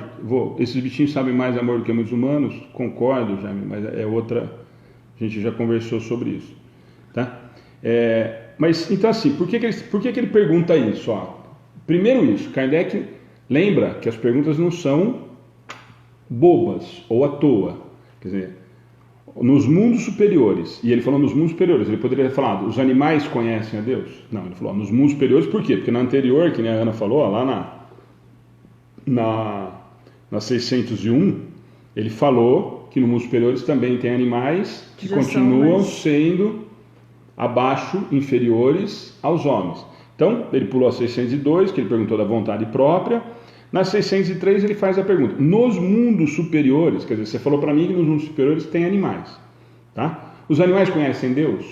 esses bichinhos sabem mais amor do que muitos humanos? Concordo, Jaime, mas é outra... A gente já conversou sobre isso, tá? Mas então assim, por que ele pergunta isso? Primeiro isso, Kardec lembra que as perguntas não são bobas ou à toa. Quer dizer, nos mundos superiores, e ele falou nos mundos superiores, ele poderia ter falado, os animais conhecem a Deus? Não, ele falou nos mundos superiores, por quê? Porque na anterior, que nem a Ana falou, lá na 601, ele falou que nos mundos superiores também tem animais que continuam sendo abaixo, inferiores aos homens. Então, ele pulou a 602, que ele perguntou da vontade própria. Na 603, ele faz a pergunta. Nos mundos superiores, quer dizer, você falou para mim que nos mundos superiores tem animais. Tá? Os animais conhecem Deus?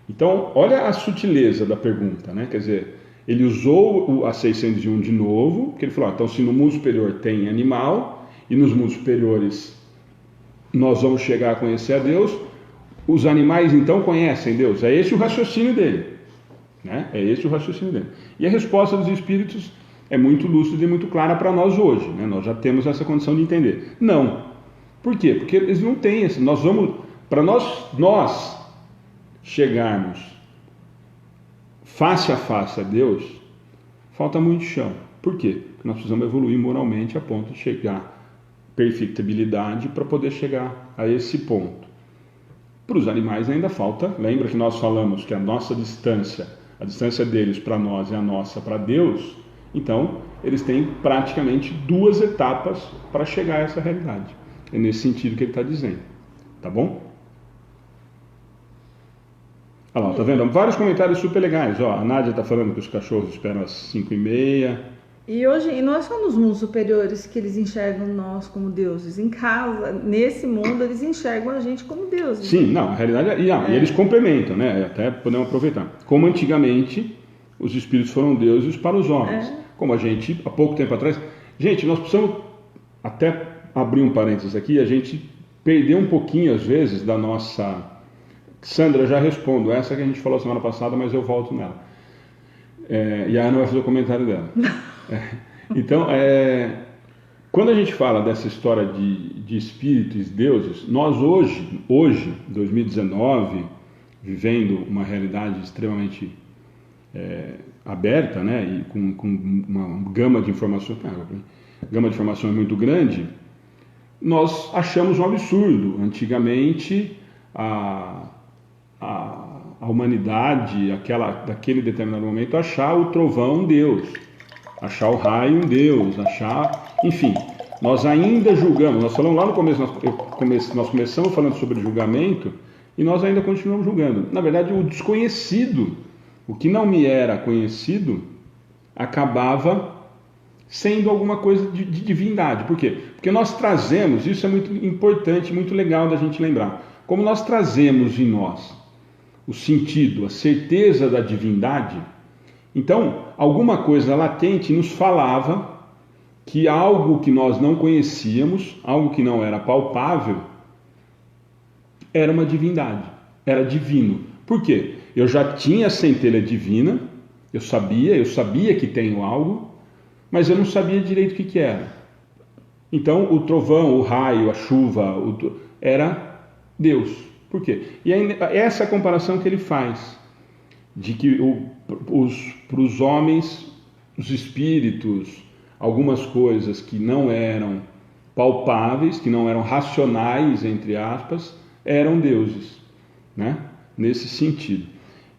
Então, olha a sutileza da pergunta, né? Quer dizer, ele usou a 601 de novo, porque ele falou, então se no mundo superior tem animal, e nos mundos superiores nós vamos chegar a conhecer a Deus, os animais então conhecem Deus? É esse o raciocínio dele, né? É esse o raciocínio dele. E a resposta dos espíritos é muito lúcida e muito clara para nós hoje, né? Nós já temos essa condição de entender. Não. Por quê? Porque eles não têm esse. Para nós chegarmos face a face a Deus, falta muito chão. Por quê? Porque nós precisamos evoluir moralmente a ponto de chegar perfectibilidade para poder chegar a esse ponto. Para os animais ainda falta. Lembra que nós falamos que a nossa distância, a distância deles para nós é a nossa para Deus? Então, eles têm praticamente 2 etapas para chegar a essa realidade. É nesse sentido que ele está dizendo. Tá bom? Olha lá, tá vendo? Vários comentários super legais. A Nádia está falando que os cachorros esperam às 5h30. E hoje, não é só nos mundos superiores que eles enxergam nós como deuses. Em casa, nesse mundo, eles enxergam a gente como deuses. Sim, não, a realidade é... E eles complementam, né? Até podemos aproveitar. Como antigamente os espíritos foram deuses para os homens. Como a gente, há pouco tempo atrás... Gente, nós precisamos até abrir um parênteses aqui. A gente perdeu um pouquinho, às vezes, da nossa... Sandra, já respondo. Essa que a gente falou semana passada, mas eu volto nela. E a Ana vai fazer o comentário dela. Então, quando a gente fala dessa história de espíritos, deuses, nós hoje, 2019, vivendo uma realidade extremamente aberta, né, e com uma gama de informações muito grande, nós achamos um absurdo. Antigamente, a humanidade, daquele determinado momento, achar o trovão um Deus, achar o raio um Deus, enfim, nós ainda julgamos. Nós falamos lá no começo, nós começamos falando sobre julgamento e nós ainda continuamos julgando. Na verdade, o desconhecido, o que não me era conhecido, acabava sendo alguma coisa de divindade. Por quê? Porque nós trazemos, isso é muito importante, muito legal da gente lembrar, como nós trazemos em nós o sentido, a certeza da divindade, então alguma coisa latente nos falava que algo que nós não conhecíamos, algo que não era palpável, era uma divindade, era divino. Por quê? Eu já tinha a centelha divina, eu sabia que tenho algo, mas eu não sabia direito o que era. Então, o trovão, o raio, a chuva, era Deus. Por quê? E essa é a comparação que ele faz, de que para os homens, os espíritos, algumas coisas que não eram palpáveis, que não eram racionais, entre aspas, eram deuses, né? Nesse sentido.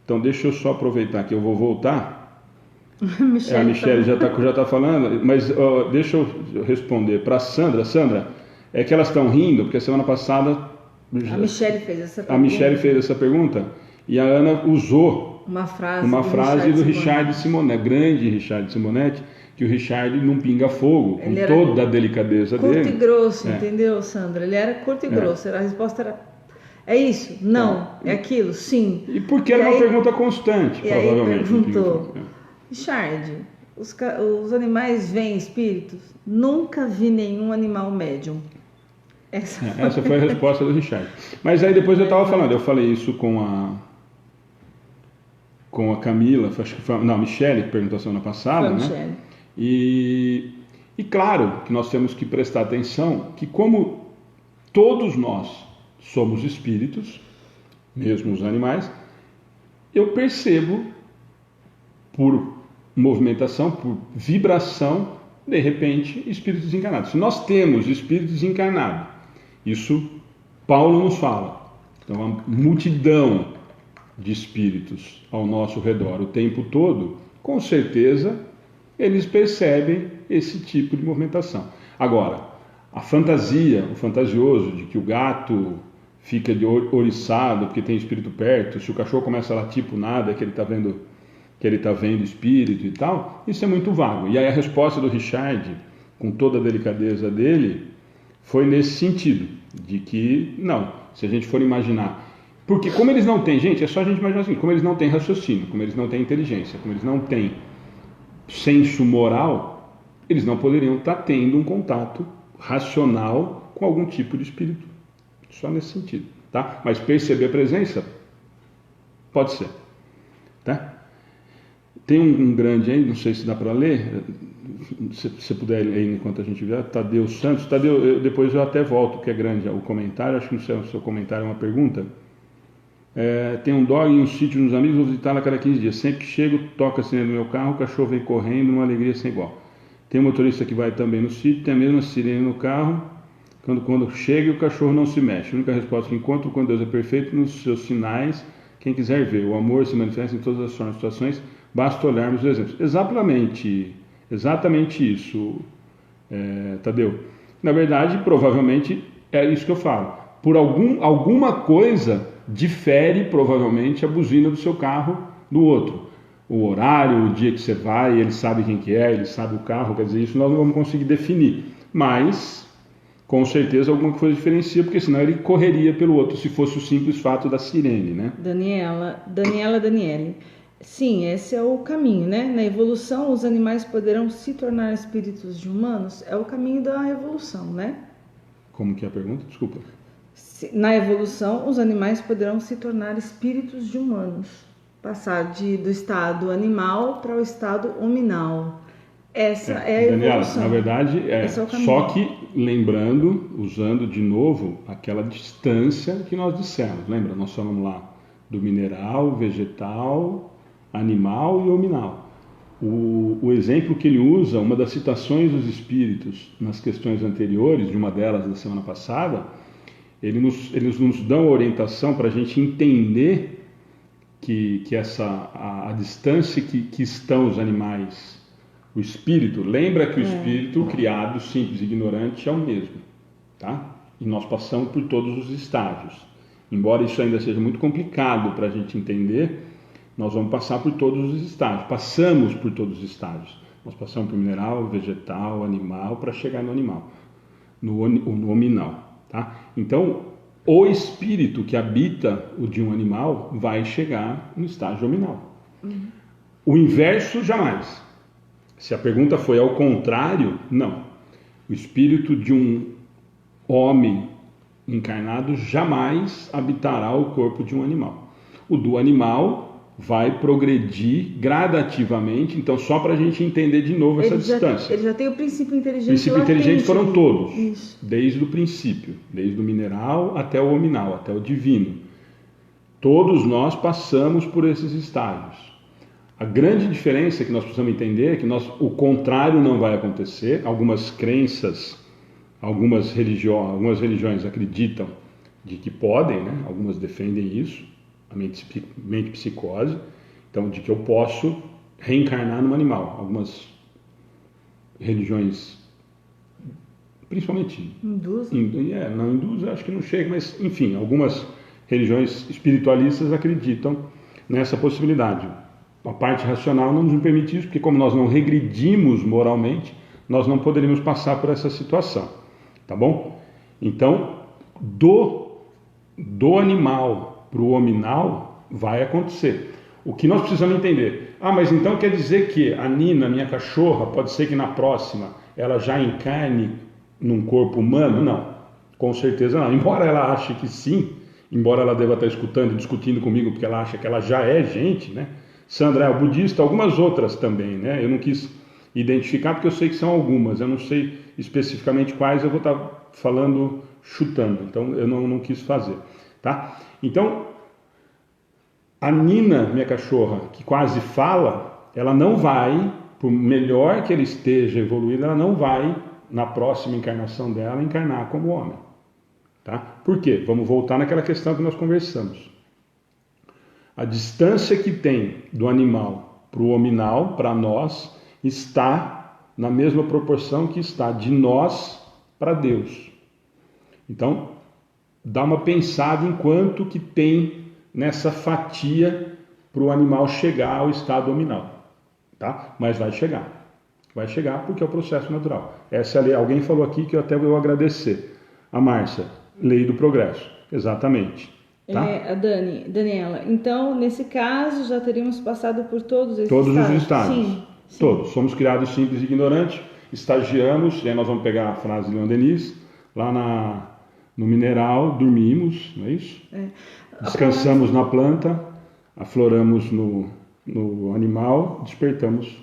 Então, deixa eu só aproveitar que eu vou voltar. A Michelle já está falando, mas deixa eu responder para a Sandra. Sandra, é que elas estão rindo, porque a semana passada a Michelle fez essa pergunta. A Michelle fez essa pergunta e a Ana usou uma frase do Richard Simonetti, grande Richard Simonetti, que o Richard não pinga fogo, com toda a delicadeza dele. Curto e grosso, entendeu, Sandra? Ele era curto e grosso. A resposta era: é isso? Não. É aquilo? Sim. E porque era uma pergunta constante, provavelmente. Aí perguntou: Richard, os animais veem espíritos? Nunca vi nenhum animal médium. Essa foi a resposta do Richard. Mas aí depois eu falei isso com a Camila, acho que foi, não, a Michelle, que perguntou a semana passada, né? Michelle. E claro que nós temos que prestar atenção que, como todos nós somos espíritos, mesmo os animais, eu percebo por movimentação, por vibração, de repente, espíritos desencarnados. Se nós temos espíritos desencarnados, isso Paulo nos fala. Então, uma multidão de espíritos ao nosso redor o tempo todo, com certeza eles percebem esse tipo de movimentação. Agora, a fantasia, o fantasioso de que o gato fica de oriçado porque tem espírito perto, se o cachorro começa a latir por nada, que ele está vendo espírito e tal, isso é muito vago. E aí a resposta do Richard, com toda a delicadeza dele, foi nesse sentido, de que não, se a gente for imaginar, porque como eles não têm, gente, é só a gente imaginar assim, como eles não têm raciocínio, como eles não têm inteligência, como eles não têm senso moral, eles não poderiam estar tendo um contato racional com algum tipo de espírito, só nesse sentido, tá? Mas perceber a presença, pode ser, tá? Tem um grande aí, não sei se dá para ler, se você puder ler enquanto a gente vê, Tadeu Santos. Tadeu, depois eu até volto, que é grande o comentário, acho que o seu comentário é uma pergunta. Tem um dog em um sítio dos amigos, vou visitá-la a cada 15 dias. Sempre que chego, toca a sirene do meu carro, o cachorro vem correndo, uma alegria sem igual. Tem um motorista que vai também no sítio, tem a mesma sirene no carro, quando chega o cachorro não se mexe. A única resposta que encontro quando Deus é perfeito nos seus sinais, quem quiser ver. O amor se manifesta em todas as formas e situações, basta olharmos os exemplos. Exatamente isso, Tadeu. Na verdade, provavelmente, é isso que eu falo. Por alguma coisa difere, provavelmente, a buzina do seu carro do outro. O horário, o dia que você vai, ele sabe quem que é, ele sabe o carro, quer dizer, isso nós não vamos conseguir definir. Mas, com certeza, alguma coisa diferencia, porque senão ele correria pelo outro, se fosse o simples fato da sirene, né? Daniele. Sim, esse é o caminho, né? Na evolução, os animais poderão se tornar espíritos de humanos? É o caminho da evolução, né? Como que é a pergunta? Desculpa. Na evolução, os animais poderão se tornar espíritos de humanos. Passar do estado animal para o estado hominal. Essa é a evolução. Na verdade, só que lembrando, usando de novo aquela distância que nós dissemos. Lembra? Nós falamos lá do mineral, vegetal, animal e hominal. O exemplo que ele usa, uma das citações dos espíritos nas questões anteriores, de uma delas da semana passada, eles nos dão orientação para a gente entender que a distância que estão os animais, o espírito, lembra que o espírito criado, simples e ignorante, é o mesmo, tá? E nós passamos por todos os estágios. Embora isso ainda seja muito complicado para a gente entender, nós vamos passar por todos os estágios, passamos por todos os estágios. Nós passamos por mineral, vegetal, animal, para chegar no animal, no hominal. Tá? Então, o espírito que habita o de um animal vai chegar no estágio hominal. O inverso, jamais. Se a pergunta foi ao contrário, não. O espírito de um homem encarnado jamais habitará o corpo de um animal. O do animal vai progredir gradativamente, então só para a gente entender de novo essa distância. Ele já tem o princípio inteligente. O princípio inteligente foram todos, isso. Desde o princípio, desde o mineral até o hominal, até o divino. Todos nós passamos por esses estágios. A grande diferença que nós precisamos entender é que o contrário não vai acontecer. Algumas crenças, algumas religiões acreditam de que podem, né? Algumas defendem isso, a mente psicose, então de que eu posso reencarnar num animal. Algumas religiões, principalmente hindus, não hindus, acho que não chega, mas enfim, algumas religiões espiritualistas acreditam nessa possibilidade. A parte racional não nos permite isso, porque como nós não regredimos moralmente, nós não poderíamos passar por essa situação, tá bom? Então, do animal para o hominal vai acontecer. O que nós precisamos entender? Mas então quer dizer que a Nina, minha cachorra, pode ser que na próxima ela já encarne num corpo humano? Não, com certeza não. Embora ela ache que sim, embora ela deva estar escutando e discutindo comigo porque ela acha que ela já é gente, né? Sandra é o budista, algumas outras também, né? Eu não quis identificar porque eu sei que são algumas, eu não sei especificamente quais, eu vou estar falando chutando, então eu não quis fazer, tá? Então, a Nina, minha cachorra, que quase fala, ela não vai, por melhor que ela esteja evoluída, ela não vai, na próxima encarnação dela, encarnar como homem, tá? Por quê? Vamos voltar naquela questão que nós conversamos. A distância que tem do animal para o hominal, para nós, está na mesma proporção que está de nós para Deus. Então, dá uma pensada em quanto que tem nessa fatia para o animal chegar ao estado hominal, tá? Mas vai chegar porque é o processo natural. Essa é a lei. Alguém falou aqui que eu até vou agradecer. A Márcia, lei do progresso, exatamente. Tá? A Daniela, então nesse caso já teríamos passado por todos esses os estágios? Sim. Todos. Somos criados simples e ignorantes, estagiamos, e aí nós vamos pegar a frase de Leon Denis, lá no mineral, dormimos, não é isso? Descansamos na planta, afloramos no animal, despertamos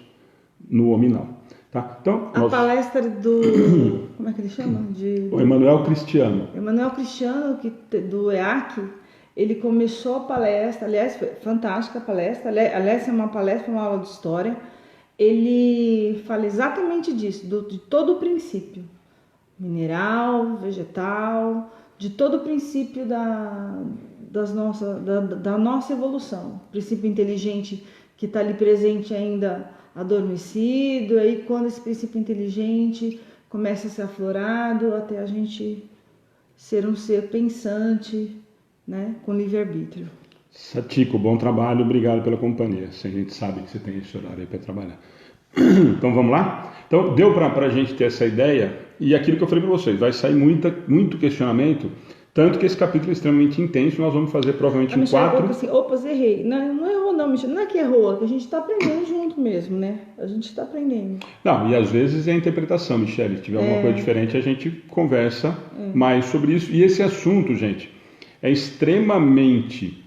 no hominal. Tá? Então, a palestra do... como é que ele chama? O Emanuel Cristiano. Emanuel Cristiano, do EAC, ele começou a palestra, aliás, foi fantástica a palestra, aliás, é uma palestra, uma aula de história. Ele fala exatamente disso, de todo o princípio, mineral, vegetal, de todo o princípio da nossa evolução. O princípio inteligente que está ali presente ainda adormecido, aí quando esse princípio inteligente começa a ser aflorado até a gente ser um ser pensante, né, com livre-arbítrio. Satiko, bom trabalho, obrigado pela companhia. A gente sabe que você tem esse horário aí para trabalhar. Então vamos lá? Então deu para a gente ter essa ideia, e aquilo que eu falei para vocês, vai sair muito questionamento, tanto que esse capítulo é extremamente intenso, nós vamos fazer provavelmente em 4... Opa, errei. Não errou não, Michel. Não é que errou, é que a gente está aprendendo junto mesmo, né? A gente está aprendendo. Não, e às vezes é a interpretação, Michele. Se tiver alguma coisa diferente, a gente conversa mais sobre isso. E esse assunto, gente, é extremamente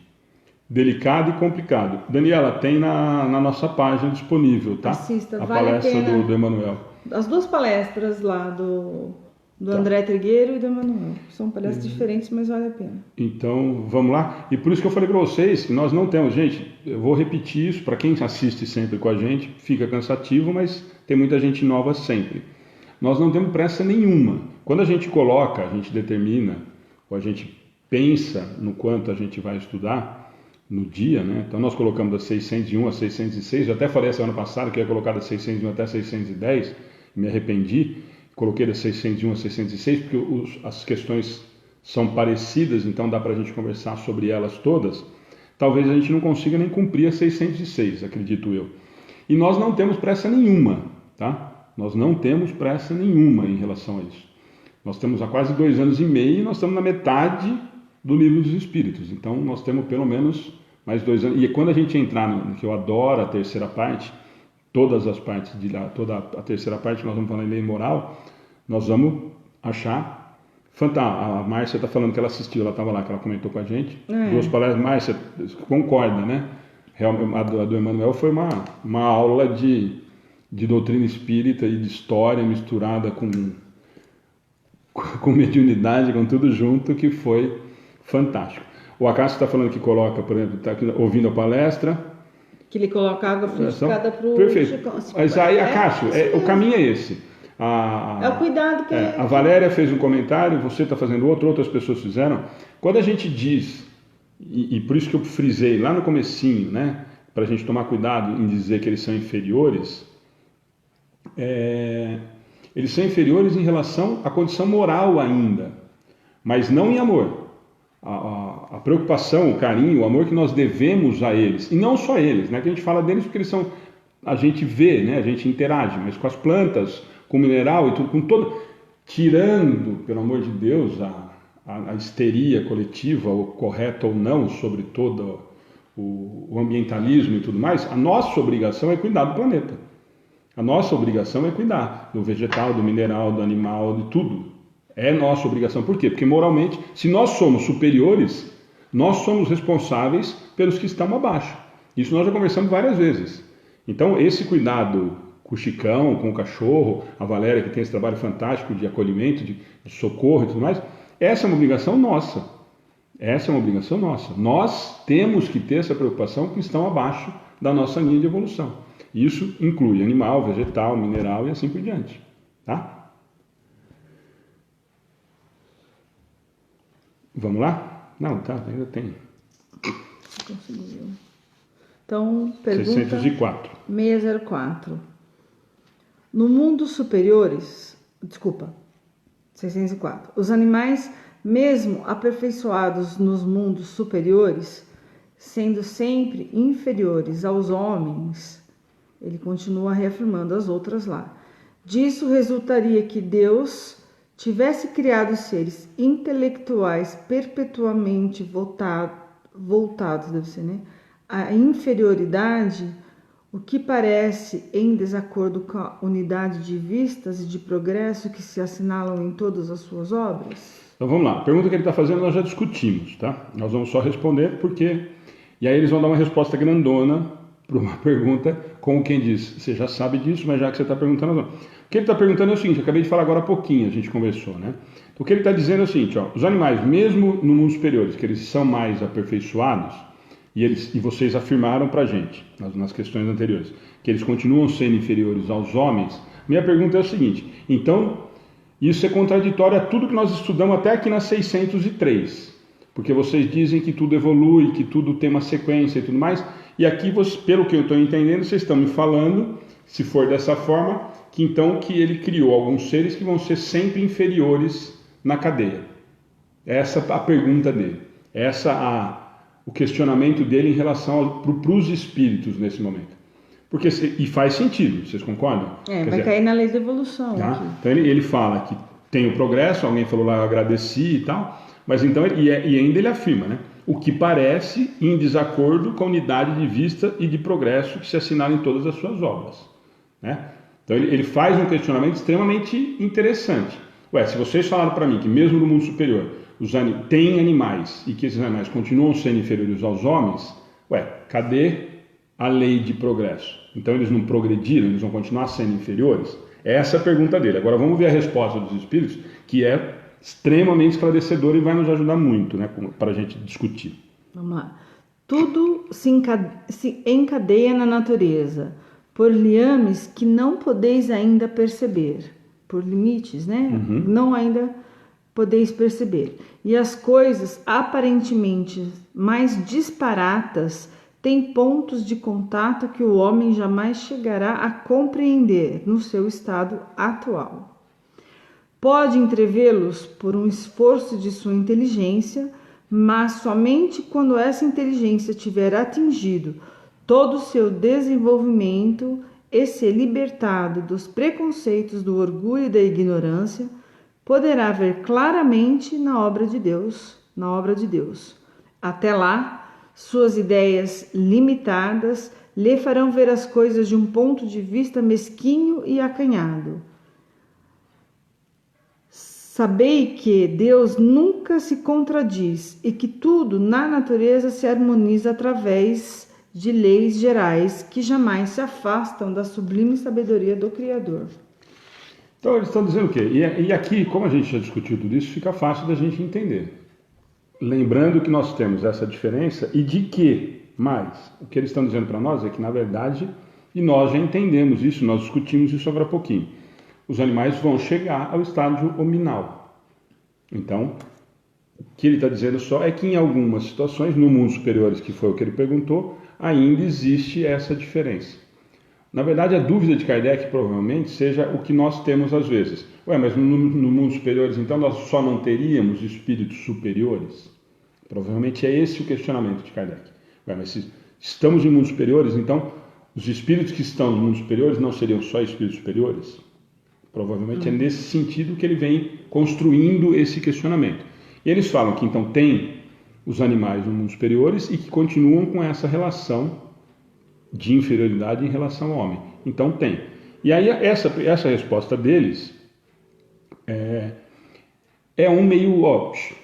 delicado e complicado. Daniela, tem na nossa página disponível, tá? Assista, a vale palestra a pena. do Emanuel. As duas palestras lá do André Trigueiro e do Emanuel. São palestras diferentes, mas vale a pena. Então, vamos lá. E por isso que eu falei para vocês que nós não temos... Gente, eu vou repetir isso, para quem assiste sempre com a gente, fica cansativo, mas tem muita gente nova sempre. Nós não temos pressa nenhuma. Quando a gente coloca, a gente determina, ou a gente pensa no quanto a gente vai estudar no dia, né? Então nós colocamos das 601 a 606, eu até falei a semana passada que eu ia colocar das 601 até 610, me arrependi, coloquei das 601 a 606 porque as questões são parecidas, então dá para a gente conversar sobre elas todas. Talvez a gente não consiga nem cumprir a 606, acredito eu. E nós não temos pressa nenhuma. tá? Nós não temos pressa nenhuma em relação a isso. Nós temos há quase 2 anos e meio e nós estamos na metade do livro dos Espíritos. Então, nós temos pelo menos mais 2 anos. E quando a gente entrar no que eu adoro, a terceira parte, todas as partes de lá, toda a terceira parte, nós vamos falar em lei moral, nós vamos achar fantástico. A Márcia está falando que ela assistiu, ela estava lá, que ela comentou com a gente. 2 palestras. Márcia, concorda, né? A do Emmanuel foi uma aula de doutrina espírita e de história misturada com mediunidade, com tudo junto, que foi fantástico. O Acácio está falando que coloca, por exemplo, está ouvindo a palestra. Que ele coloca água fluidificada para o Perfeito. Mas aí, Acácio, o caminho é esse. É o cuidado que... A Valéria fez um comentário, você está fazendo outras pessoas fizeram. Quando a gente diz, e por isso que eu frisei lá no comecinho, né, para a gente tomar cuidado em dizer que eles são inferiores, eles são inferiores em relação à condição moral ainda, mas não em amor. A preocupação, o carinho, o amor que nós devemos a eles, e não só eles, né, que a gente fala deles porque eles são, a gente vê, né, a gente interage, mas com as plantas, com o mineral e tudo, com todo, tirando, pelo amor de Deus, a histeria coletiva, ou correta ou não, sobre todo o ambientalismo e tudo mais, a nossa obrigação é cuidar do planeta. A nossa obrigação é cuidar do vegetal, do mineral, do animal, de tudo. É nossa obrigação. Por quê? Porque moralmente, se nós somos superiores, nós somos responsáveis pelos que estão abaixo. Isso nós já conversamos várias vezes. Então, esse cuidado com o Chicão, com o cachorro, a Valéria, que tem esse trabalho fantástico de acolhimento, de socorro e tudo mais, essa é uma obrigação nossa. Essa é uma obrigação nossa. Nós temos que ter essa preocupação com os que estão abaixo da nossa linha de evolução. Isso inclui animal, vegetal, mineral e assim por diante. Tá? Vamos lá? Não, tá, ainda tem. Conseguiu. Então, pergunta 604. 604. No mundo superiores, 604. Os animais, mesmo aperfeiçoados nos mundos superiores, sendo sempre inferiores aos homens, ele continua reafirmando as outras lá. Disso resultaria que Deus tivesse criado seres intelectuais perpetuamente voltados, deve ser, né, à inferioridade, o que parece em desacordo com a unidade de vistas e de progresso que se assinalam em todas as suas obras? Então vamos lá, a pergunta que ele está fazendo nós já discutimos, tá? Nós vamos só responder porque... E aí eles vão dar uma resposta grandona para uma pergunta, como quem diz, você já sabe disso, mas já que você está perguntando... Não. O que ele está perguntando é o seguinte, eu acabei de falar agora há pouquinho, a gente conversou, né? O que ele está dizendo é o seguinte, ó, os animais, mesmo no mundo superiores, que eles são mais aperfeiçoados, e vocês afirmaram para a gente, nas questões anteriores, que eles continuam sendo inferiores aos homens, minha pergunta é o seguinte, então, isso é contraditório a tudo que nós estudamos até aqui na 603, porque vocês dizem que tudo evolui, que tudo tem uma sequência e tudo mais, e aqui, pelo que eu estou entendendo, vocês estão me falando, se for dessa forma, que então que ele criou alguns seres que vão ser sempre inferiores na cadeia. Essa é a pergunta dele. O questionamento dele em relação para os espíritos nesse momento. E faz sentido, vocês concordam? Vai cair na lei da evolução. Tá? Então ele fala que tem o progresso, alguém falou lá, eu agradeci e tal, mas então, e ainda ele afirma, né? O que parece em desacordo com a unidade de vista e de progresso que se assinala em todas as suas obras. Né? Então ele faz um questionamento extremamente interessante. Se vocês falaram para mim que mesmo no mundo superior tem animais e que esses animais continuam sendo inferiores aos homens, cadê a lei de progresso? Então eles não progrediram, eles vão continuar sendo inferiores? Essa é a pergunta dele. Agora vamos ver a resposta dos espíritos, que é extremamente esclarecedora e vai nos ajudar muito, né, para a gente discutir. Vamos lá. Tudo se encadeia na natureza, por liames que não podeis ainda perceber, por limites, né? Não ainda podeis perceber. E as coisas aparentemente mais disparatas têm pontos de contato que o homem jamais chegará a compreender no seu estado atual. Pode entrevê-los por um esforço de sua inteligência, mas somente quando essa inteligência tiver atingido todo o seu desenvolvimento e se libertado dos preconceitos, do orgulho e da ignorância, poderá ver claramente na obra de Deus, Até lá, suas ideias limitadas lhe farão ver as coisas de um ponto de vista mesquinho e acanhado. Sabei que Deus nunca se contradiz e que tudo na natureza se harmoniza através de leis gerais que jamais se afastam da sublime sabedoria do Criador. Então eles estão dizendo o quê? E aqui, como a gente já discutiu tudo isso, fica fácil da gente entender. Lembrando que nós temos essa diferença e de que, mais, o que eles estão dizendo para nós é que, na verdade, e nós já entendemos isso, nós discutimos isso agora há pouquinho, os animais vão chegar ao estágio hominal. Então, o que ele está dizendo só é que em algumas situações, no mundo superiores, que foi o que ele perguntou, ainda existe essa diferença. Na verdade, a dúvida de Kardec provavelmente seja o que nós temos às vezes. Mas no mundo superiores, então, nós só não teríamos espíritos superiores? Provavelmente é esse o questionamento de Kardec. Mas se estamos em mundos superiores, então, os espíritos que estão nos mundos superiores não seriam só espíritos superiores? Provavelmente é nesse sentido que ele vem construindo esse questionamento. E eles falam que então tem os animais no mundo superiores e que continuam com essa relação de inferioridade em relação ao homem. Então tem. E aí essa resposta deles é um meio óbvio.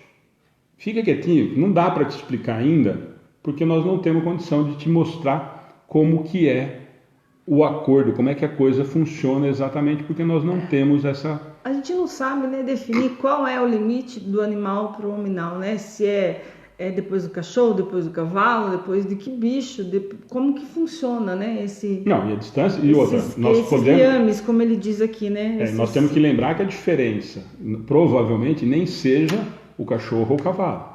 Fica quietinho, não dá para te explicar ainda, porque nós não temos condição de te mostrar como que é o acordo, como é que a coisa funciona exatamente, porque nós não temos essa... A gente não sabe, né, definir qual é o limite do animal para o hominal, né? Se é depois do cachorro, depois do cavalo, depois de que bicho, como que funciona, né? Não, e a distância, e outra, nós podemos... liames, como ele diz aqui, né? Nós temos que lembrar que a diferença provavelmente nem seja o cachorro ou o cavalo,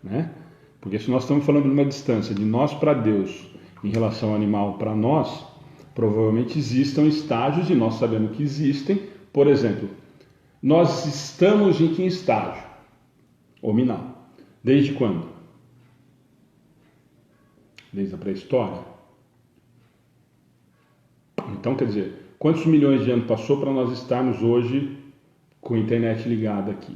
né? Porque se nós estamos falando de uma distância de nós para Deus em relação ao animal para nós, provavelmente existam estágios, e nós sabemos que existem. Por exemplo, nós estamos em que estágio? Hominal. Desde quando? Desde a pré-história. Então, quer dizer, quantos milhões de anos passou para nós estarmos hoje com a internet ligada aqui?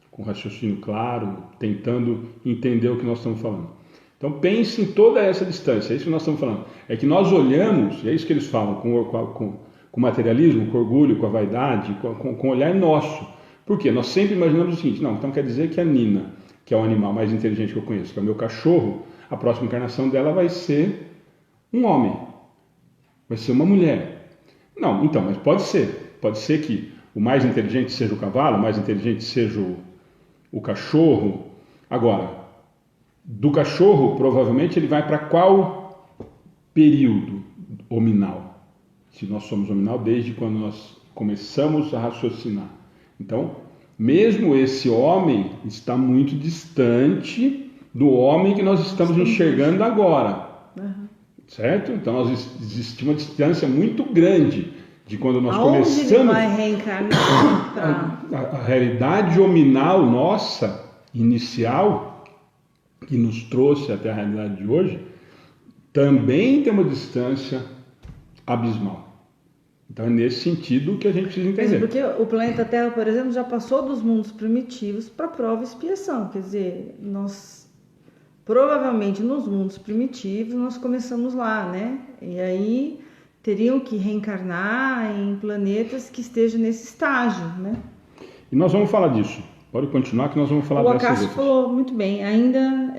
Com raciocínio claro, tentando entender o que nós estamos falando. Então pense em toda essa distância, é isso que nós estamos falando. É que nós olhamos, e é isso que eles falam, com materialismo, com orgulho, com a vaidade, com o olhar nosso. Por quê? Nós sempre imaginamos o seguinte, não, então quer dizer que a Nina, que é o animal mais inteligente que eu conheço, que é o meu cachorro, a próxima encarnação dela vai ser um homem, vai ser uma mulher. Não, então, mas pode ser que o mais inteligente seja o cavalo, o mais inteligente seja o cachorro. Agora, do cachorro, provavelmente ele vai para qual período hominal? Se nós somos hominal desde quando nós começamos a raciocinar. Então, mesmo esse homem está muito distante do homem que nós estamos enxergando agora. Certo? Então, existe uma distância muito grande de quando nós começamos... Ele vai reencarnar? A realidade hominal nossa, inicial, que nos trouxe até a realidade de hoje, também tem uma distância abismal. Então é nesse sentido que a gente precisa entender. Porque o planeta Terra, por exemplo, já passou dos mundos primitivos para prova e expiação. Quer dizer, nós provavelmente nos mundos primitivos nós começamos lá, né? E aí teriam que reencarnar em planetas que estejam nesse estágio, né? E nós vamos falar disso. Pode continuar que nós vamos falar dessas outras. O Acácio falou muito bem. Ainda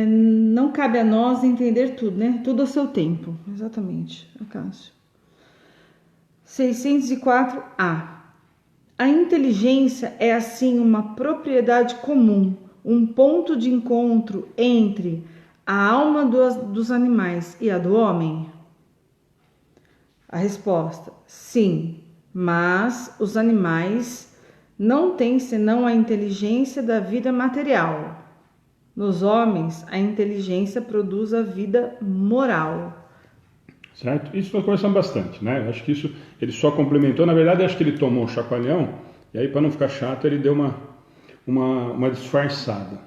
não cabe a nós entender tudo, né? Tudo ao seu tempo. Exatamente, Acácio. 604A. A inteligência é assim uma propriedade comum, um ponto de encontro entre a alma dos animais e a do homem? A resposta: sim, mas os animais não têm senão a inteligência da vida material. Nos homens, a inteligência produz a vida moral. Certo? Isso nós conversamos bastante, né? Acho que isso ele só complementou. Na verdade, acho que ele tomou um chacoalhão e aí, para não ficar chato, ele deu uma disfarçada.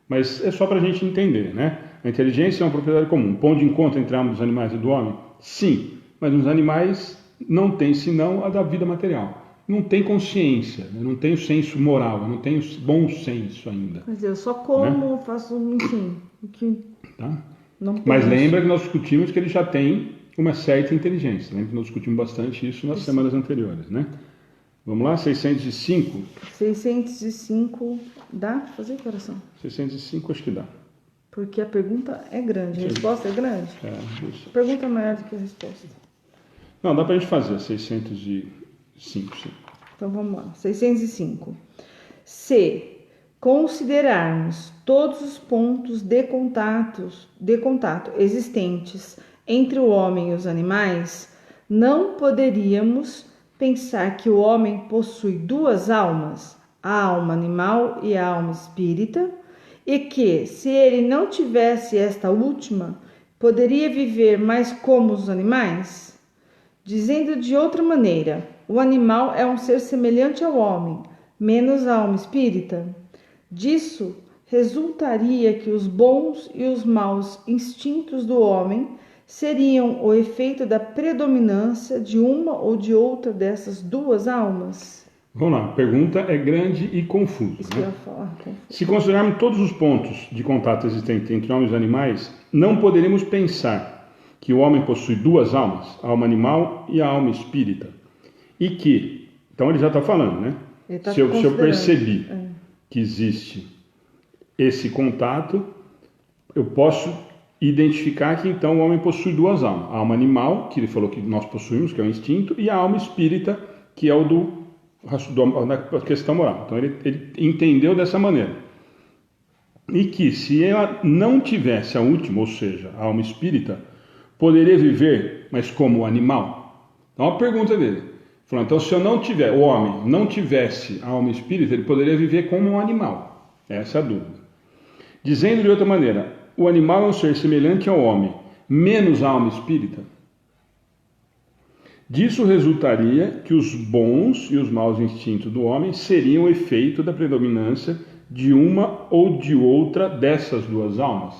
Mas é só para a gente entender, né? A inteligência é uma propriedade comum. Um ponto de encontro entre ambos os animais e do homem? Sim, mas nos animais não tem senão a da vida material. Não tem consciência, né? Não tem o senso moral, não tem o bom senso ainda. Quer dizer, eu só como, faço, enfim, o que Tá? não Mas penso. lembra que nós discutimos que ele já tem uma certa inteligência. Lembra que nós discutimos bastante isso nas semanas anteriores, né? Vamos lá, 605. 605, dá para fazer, coração? 605 acho que dá. Porque a pergunta é grande, a resposta é grande. Isso. A pergunta é maior do que a resposta. Não, dá pra gente fazer, 605, sim. Então vamos lá, 605. Se considerarmos todos os pontos de contato existentes entre o homem e os animais, não poderíamos pensar que o homem possui duas almas, a alma animal e a alma espírita, e que, se ele não tivesse esta última, poderia viver mais como os animais? Dizendo de outra maneira, o animal é um ser semelhante ao homem, menos a alma espírita. Disso resultaria que os bons e os maus instintos do homem seriam o efeito da predominância de uma ou de outra dessas duas almas? Vamos lá, a pergunta é grande e confusa. Isso que eu ia falar. Se considerarmos todos os pontos de contato existentes entre homens e animais, não poderíamos pensar que o homem possui duas almas, a alma animal e a alma espírita. E que, então ele já está falando, né? Se eu percebi que existe esse contato, eu posso identificar que então o homem possui duas almas. A alma animal, que ele falou que nós possuímos, que é o instinto, e a alma espírita, que é o da questão moral. Então ele entendeu dessa maneira. E que se ela não tivesse a última, ou seja, a alma espírita, poderia viver, mas como animal? Então a pergunta dele. Falou, então se o homem não tivesse a alma espírita, ele poderia viver como um animal. Essa é a dúvida. Dizendo de outra maneira, o animal é um ser semelhante ao homem, menos a alma espírita. Disso resultaria que os bons e os maus instintos do homem seriam o efeito da predominância de uma ou de outra dessas duas almas.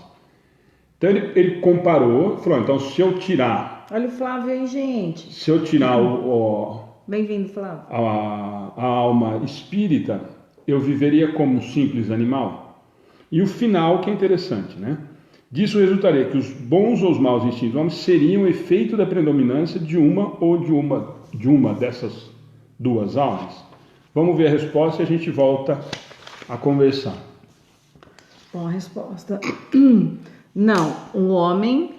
Então ele comparou, falou, então se eu tirar... Olha o Flávio aí, gente. Se eu tirar Bem-vindo, Flávio. A alma espírita, eu viveria como um simples animal. E o final que é interessante, né? Disso resultaria que os bons ou os maus instintos do homem seriam o efeito da predominância de uma ou de uma dessas duas almas. Vamos ver a resposta e a gente volta a conversar. Bom, a resposta. Não, o homem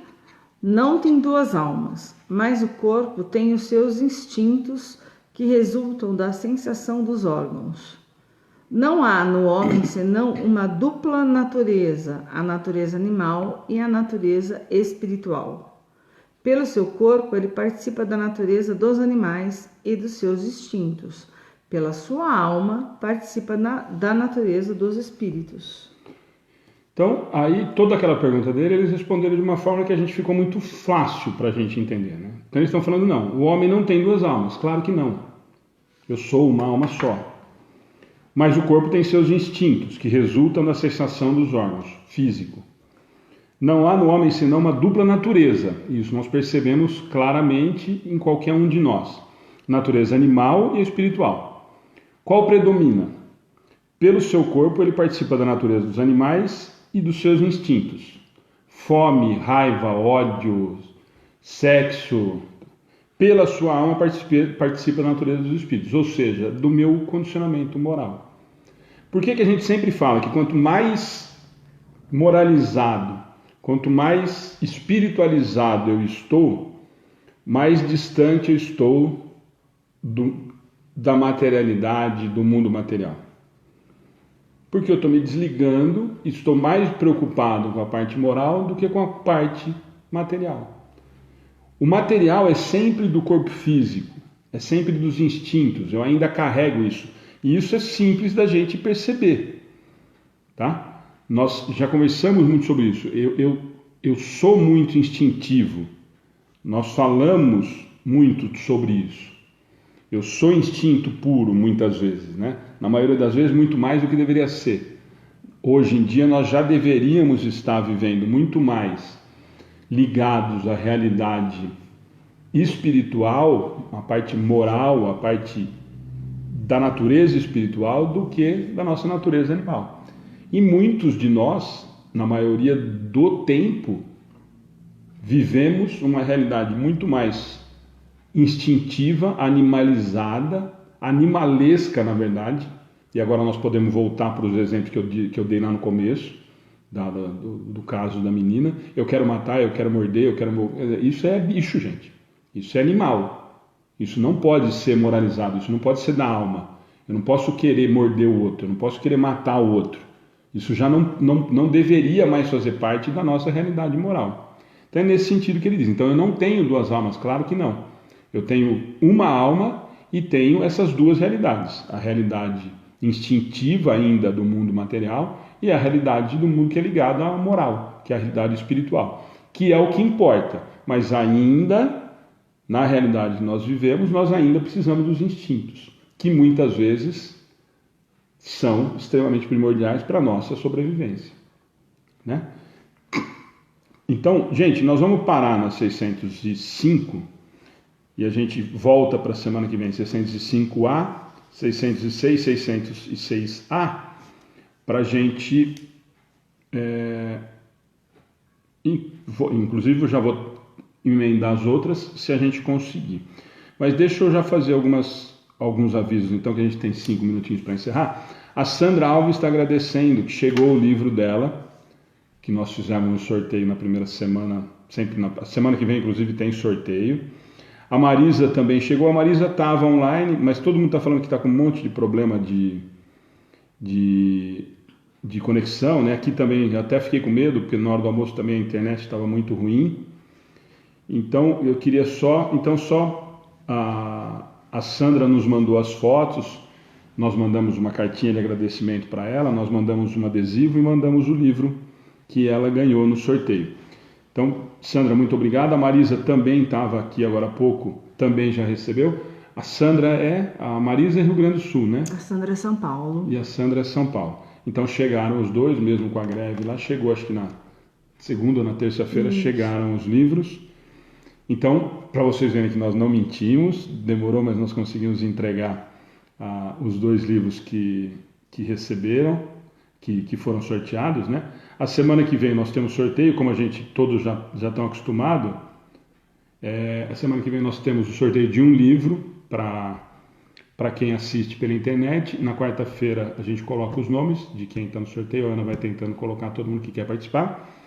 não tem duas almas, mas o corpo tem os seus instintos que resultam da sensação dos órgãos. Não há no homem senão uma dupla natureza, a natureza animal e a natureza espiritual. Pelo seu corpo, ele participa da natureza dos animais e dos seus instintos. Pela sua alma, participa da natureza dos espíritos. Então, aí toda aquela pergunta dele, eles responderam de uma forma que a gente ficou muito fácil para a gente entender, né? Então eles estão falando, não, o homem não tem duas almas. Claro que não. Eu sou uma alma só. Mas o corpo tem seus instintos, que resultam da sensação dos órgãos, físico. Não há no homem senão uma dupla natureza. Isso nós percebemos claramente em qualquer um de nós. Natureza animal e espiritual. Qual predomina? Pelo seu corpo, ele participa da natureza dos animais e dos seus instintos. Fome, raiva, ódio, sexo. Pela sua alma participa da natureza dos espíritos, ou seja, do meu condicionamento moral. Por que a gente sempre fala que quanto mais moralizado, quanto mais espiritualizado eu estou, mais distante eu estou da materialidade, do mundo material? Porque eu estou me desligando, estou mais preocupado com a parte moral do que com a parte material. O material é sempre do corpo físico, é sempre dos instintos, eu ainda carrego isso. E isso é simples da gente perceber, tá? Nós já conversamos muito sobre isso. Eu sou muito instintivo, nós falamos muito sobre isso. Eu sou instinto puro muitas vezes, né? Na maioria das vezes muito mais do que deveria ser. Hoje em dia nós já deveríamos estar vivendo muito mais ligados à realidade espiritual, a parte moral, a parte da natureza espiritual do que da nossa natureza animal. E muitos de nós, na maioria do tempo, vivemos uma realidade muito mais instintiva, animalizada, animalesca, na verdade. E agora nós podemos voltar para os exemplos que eu dei lá no começo, do caso da menina. Eu quero matar, eu quero morder, Isso é bicho, gente. Isso é animal. Isso não pode ser moralizado, isso não pode ser da alma. Eu não posso querer morder o outro, eu não posso querer matar o outro. Isso já não deveria mais fazer parte da nossa realidade moral. Então é nesse sentido que ele diz. Então eu não tenho duas almas, claro que não. Eu tenho uma alma e tenho essas duas realidades. A realidade instintiva ainda do mundo material e a realidade do mundo que é ligado à moral, que é a realidade espiritual, que é o que importa. Mas ainda, na realidade que nós vivemos, nós ainda precisamos dos instintos, que muitas vezes são extremamente primordiais para a nossa sobrevivência, né? Então, gente, nós vamos parar na 605 e a gente volta para a semana que vem, 605A, 606, 606A, para a gente, inclusive eu já vou emendar as outras, se a gente conseguir. Mas deixa eu já fazer alguns avisos, então, que a gente tem 5 minutinhos para encerrar. A Sandra Alves está agradecendo que chegou o livro dela, que nós fizemos um sorteio na primeira semana, sempre na semana que vem, inclusive, tem sorteio. A Marisa também chegou. A Marisa estava online, mas todo mundo está falando que está com um monte de problema de conexão, né? Aqui também até fiquei com medo, porque na hora do almoço também a internet estava muito ruim. Então, eu queria só a Sandra nos mandou as fotos, nós mandamos uma cartinha de agradecimento para ela, nós mandamos um adesivo e mandamos o livro que ela ganhou no sorteio. Então, Sandra, muito obrigado. A Marisa também estava aqui agora há pouco, também já recebeu. A Marisa é Rio Grande do Sul, né? A Sandra é São Paulo. E a Sandra é São Paulo. Então chegaram os dois, mesmo com a greve lá, chegou acho que na segunda ou na terça-feira chegaram os livros. Então, para vocês verem que nós não mentimos, demorou, mas nós conseguimos entregar os 2 livros que receberam, que foram sorteados, né? A semana que vem nós temos sorteio, como a gente todos já estão acostumados. A semana que vem nós temos o sorteio de um livro para quem assiste pela internet. Na quarta-feira a gente coloca os nomes de quem está no sorteio. A Ana vai tentando colocar todo mundo que quer participar.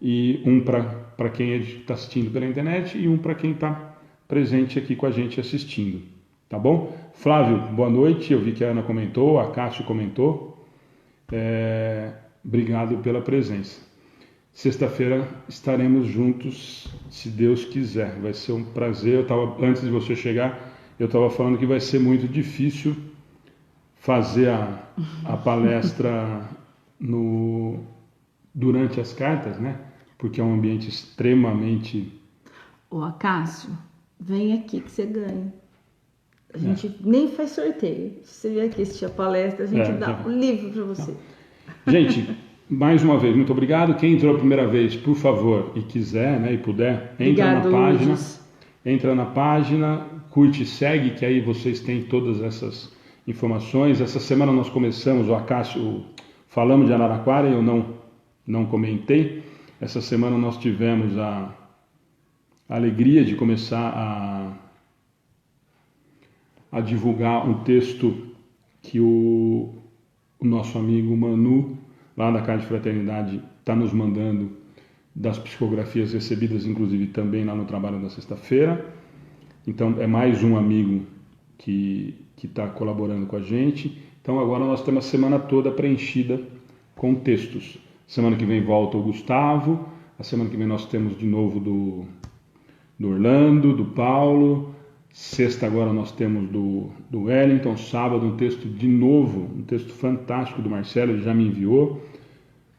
E um para quem está assistindo pela internet e um para quem está presente aqui com a gente assistindo. Tá bom? Flávio, boa noite. Eu vi que a Ana comentou, a Cássio comentou. Obrigado pela presença. Sexta-feira estaremos juntos, se Deus quiser. Vai ser um prazer. Antes de você chegar, eu estava falando que vai ser muito difícil fazer a palestra durante as cartas, né? Porque é um ambiente extremamente... Ô, Acácio, vem aqui que você ganha. A gente nem faz sorteio. Se você vier aqui assistir a palestra, a gente dá um livro para você. Gente, mais uma vez, muito obrigado. Quem entrou a primeira vez, por favor, e quiser, né, e puder, entra na página, curte e segue, que aí vocês têm todas essas informações. Essa semana nós começamos, o Acácio, falamos de Araraquara, eu não comentei. Essa semana nós tivemos a alegria de começar a divulgar um texto que o nosso amigo Manu, lá da Casa de Fraternidade, está nos mandando, das psicografias recebidas, inclusive também lá no trabalho da sexta-feira. Então é mais um amigo que está colaborando com a gente. Então agora nós temos a semana toda preenchida com textos. Semana que vem volta o Gustavo, a semana que vem nós temos de novo do Orlando, do Paulo. Sexta agora nós temos do Wellington. Sábado um texto de novo, um texto fantástico do Marcelo, ele já me enviou.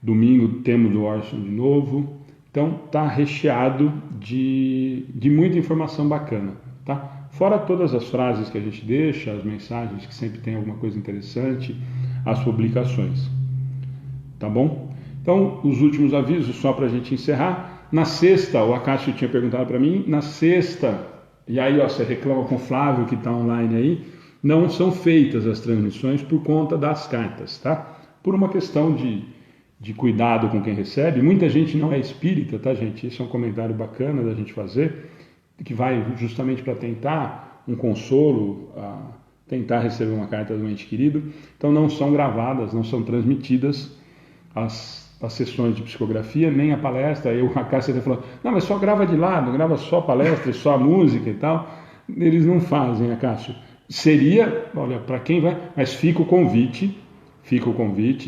Domingo temos do Orson de novo. Então está recheado de muita informação bacana, tá? Fora todas as frases que a gente deixa, as mensagens que sempre tem alguma coisa interessante, as publicações, tá bom? Então os últimos avisos só para a gente encerrar. Na sexta, o Acácio tinha perguntado para mim, na sexta E aí, ó, você reclama com o Flávio que está online aí, não são feitas as transmissões por conta das cartas, tá? Por uma questão de cuidado com quem recebe. Muita gente não é espírita, tá, gente? Esse é um comentário bacana da gente fazer, que vai justamente para tentar um consolo, tentar receber uma carta do ente querido. Então não são gravadas, não são transmitidas as sessões de psicografia, nem a palestra. A Cássia até falou, não, mas só grava de lado, grava só a palestra, só a música e tal. Eles não fazem, a Cássia. Seria, olha, para quem vai, mas fica o convite,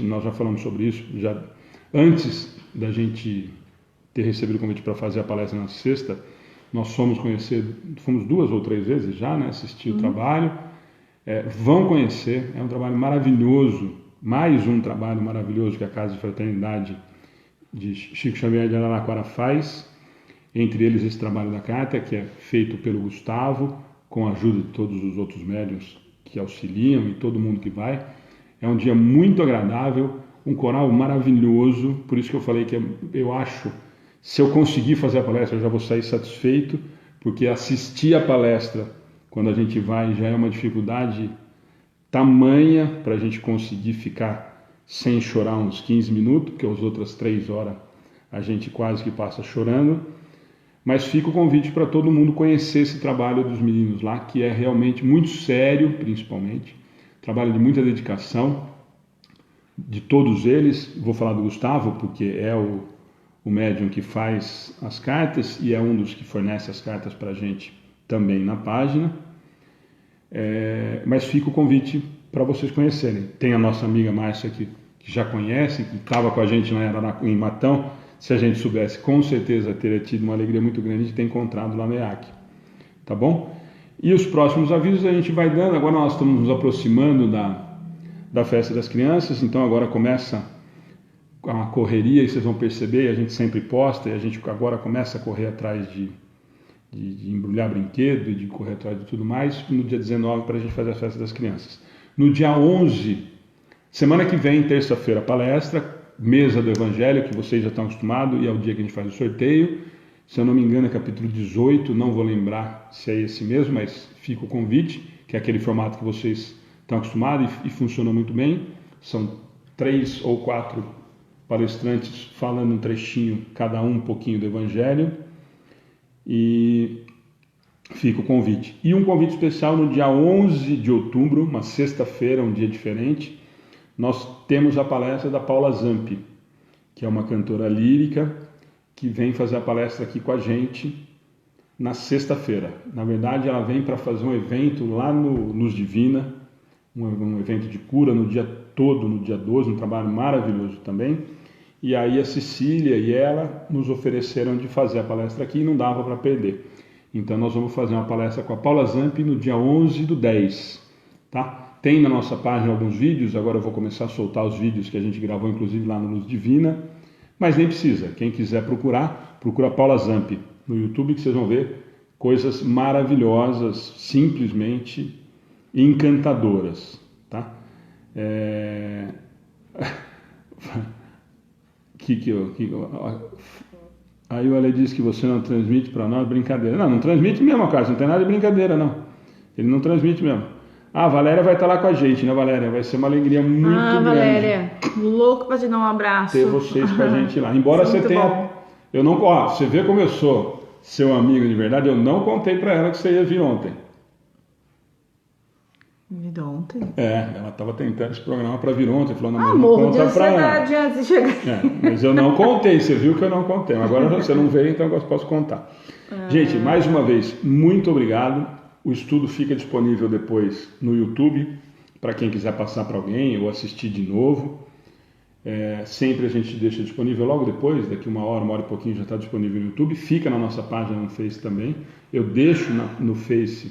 nós já falamos sobre isso, já antes da gente ter recebido o convite para fazer a palestra na sexta, nós fomos 2 ou 3 vezes já, né, assistir o trabalho, vão conhecer, é um trabalho maravilhoso, mais um trabalho maravilhoso que a Casa de Fraternidade de Chico Xavier de Araraquara faz, entre eles esse trabalho da carta, que é feito pelo Gustavo, com a ajuda de todos os outros médiuns que auxiliam e todo mundo que vai. É um dia muito agradável, um coral maravilhoso, por isso que eu falei que eu acho, se eu conseguir fazer a palestra, eu já vou sair satisfeito, porque assistir a palestra, quando a gente vai, já é uma dificuldade tamanha para a gente conseguir ficar sem chorar uns 15 minutos, porque as outras 3 horas a gente quase que passa chorando. Mas fica o convite para todo mundo conhecer esse trabalho dos meninos lá, que é realmente muito sério, principalmente. Trabalho de muita dedicação de todos eles. Vou falar do Gustavo, porque é o médium que faz as cartas e é um dos que fornece as cartas para a gente também na página. Mas fica o convite para vocês conhecerem. Tem a nossa amiga Márcia que já conhece, que estava com a gente lá em Matão. Se a gente soubesse, com certeza teria tido uma alegria muito grande de ter encontrado lá no EAC. Tá bom? E os próximos avisos a gente vai dando. Agora nós estamos nos aproximando da festa das crianças, então agora começa a correria e vocês vão perceber, a gente sempre posta e a gente agora começa a correr atrás de embrulhar brinquedo e de correr atrás de tudo mais, no dia 19 para a gente fazer a festa das crianças. No dia 11, semana que vem, terça-feira, palestra, Mesa do Evangelho, que vocês já estão acostumados, e é o dia que a gente faz o sorteio. Se eu não me engano, é capítulo 18, não vou lembrar se é esse mesmo, mas fica o convite, que é aquele formato que vocês estão acostumados e funciona muito bem. São 3 ou 4 palestrantes falando um trechinho, cada um pouquinho do Evangelho, e fica o convite. E um convite especial no dia 11 de outubro, uma sexta-feira, um dia diferente, nós temos a palestra da Paula Zampi, que é uma cantora lírica que vem fazer a palestra aqui com a gente na sexta-feira. Na verdade, ela vem para fazer um evento lá no Luz Divina, um evento de cura no dia todo, no dia 12, um trabalho maravilhoso também. E aí a Cecília e ela nos ofereceram de fazer a palestra aqui e não dava para perder. Então nós vamos fazer uma palestra com a Paula Zampi no dia 11/10, tá? Tem na nossa página alguns vídeos, agora eu vou começar a soltar os vídeos que a gente gravou, inclusive lá no Luz Divina, mas nem precisa. Quem quiser procura Paula Zampi no YouTube, que vocês vão ver coisas maravilhosas, simplesmente encantadoras, tá? Aí o Ale disse que você não transmite para nós brincadeira. Não transmite mesmo, cara, não tem nada de brincadeira, não. Ele não transmite mesmo. A Valéria vai estar lá com a gente, né, Valéria? Vai ser uma alegria muito grande. Valéria, louco para te dar um abraço. Ter vocês com a gente lá. Embora você tenha... Bom. Eu não... você vê como eu sou seu amigo de verdade, eu não contei para ela que você ia vir ontem. Vir ontem? Ela estava tentando esse programa para vir ontem. Falou, não, morro de ansiedade antes de chegar. Mas eu não contei, você viu que eu não contei. Agora você não veio, então eu posso contar. Gente, mais uma vez, muito obrigado. O estudo fica disponível depois no YouTube, para quem quiser passar para alguém ou assistir de novo. Sempre a gente deixa disponível logo depois, daqui 1 hora e pouquinho já está disponível no YouTube. Fica na nossa página no Face também. Eu deixo no Face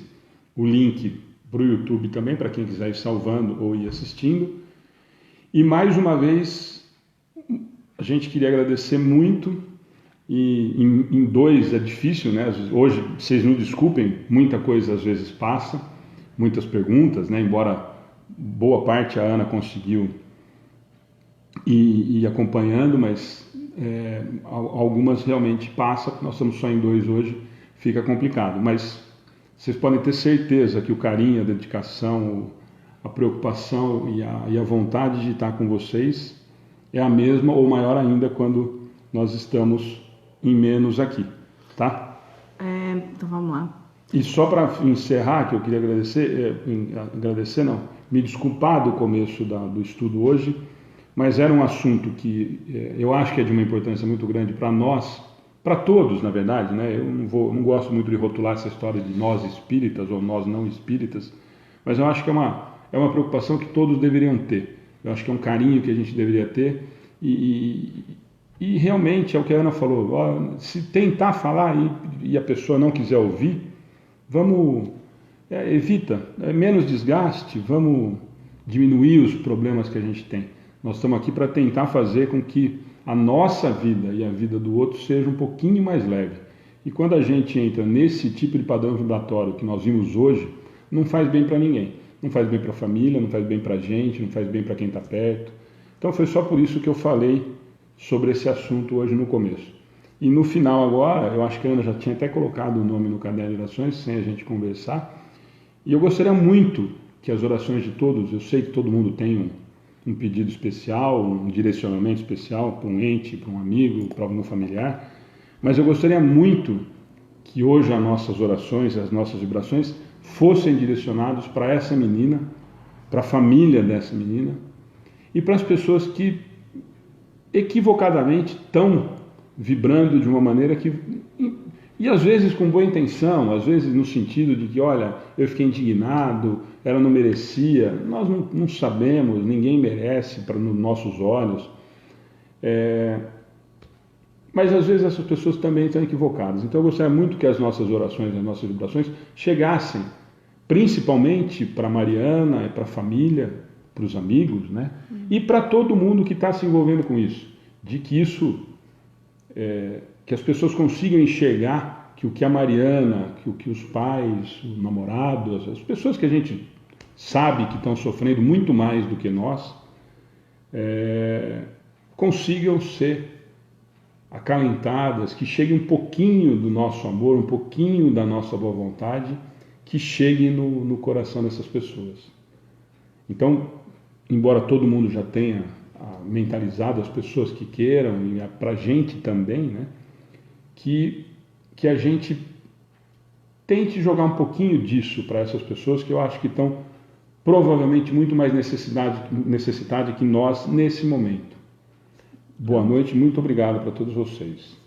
o link para o YouTube também, para quem quiser ir salvando ou ir assistindo. E mais uma vez, a gente queria agradecer muito. E em 2 é difícil, né? Hoje, vocês nos desculpem, muita coisa às vezes passa, muitas perguntas, né? Embora boa parte a Ana conseguiu ir acompanhando, mas algumas realmente passam, nós estamos só em 2 hoje, fica complicado. Mas vocês podem ter certeza que o carinho, a dedicação, a preocupação e a vontade de estar com vocês é a mesma ou maior ainda quando nós estamos em menos aqui, tá? Então vamos lá. E só para encerrar, que eu queria me desculpar do começo do estudo hoje, mas era um assunto que eu acho que é de uma importância muito grande para nós, para todos, na verdade, né? Eu não gosto muito de rotular essa história de nós espíritas ou nós não espíritas, mas eu acho que é uma preocupação que todos deveriam ter. Eu acho que é um carinho que a gente deveria ter e realmente é o que a Ana falou, ó, se tentar falar e a pessoa não quiser ouvir, vamos, evita, menos desgaste, vamos diminuir os problemas que a gente tem. Nós estamos aqui para tentar fazer com que a nossa vida e a vida do outro seja um pouquinho mais leve. E quando a gente entra nesse tipo de padrão vibratório que nós vimos hoje, não faz bem para ninguém. Não faz bem para a família, não faz bem para a gente, não faz bem para quem está perto. Então foi só por isso que eu falei sobre esse assunto hoje no começo. E no final agora, eu acho que a Ana já tinha até colocado o nome no caderno de orações, sem a gente conversar. E eu gostaria muito que as orações de todos, eu sei que todo mundo tem um pedido especial, um direcionamento especial para um ente, para um amigo, para algum familiar, mas eu gostaria muito que hoje as nossas orações, as nossas vibrações fossem direcionadas para essa menina, para a família dessa menina e para as pessoas que equivocadamente estão vibrando de uma maneira que... E às vezes com boa intenção, às vezes no sentido de que, olha, eu fiquei indignado, ela não merecia. Nós não sabemos, ninguém merece nos nossos olhos. Mas às vezes essas pessoas também estão equivocadas. Então eu gostaria muito que as nossas orações, as nossas vibrações chegassem principalmente para a Mariana, para a família, para os amigos, né? E para todo mundo que está se envolvendo com isso. De que isso... que as pessoas consigam enxergar que o que a Mariana, que o que os pais, o namorado, as pessoas que a gente sabe que estão sofrendo muito mais do que nós, consigam ser acalentadas, que chegue um pouquinho do nosso amor, um pouquinho da nossa boa vontade, que chegue no coração dessas pessoas. Então, embora todo mundo já tenha mentalizado as pessoas que queiram, e para a gente também, né? Que a gente tente jogar um pouquinho disso para essas pessoas que eu acho que estão provavelmente muito mais necessitadas que nós nesse momento. Boa noite, muito obrigado para todos vocês.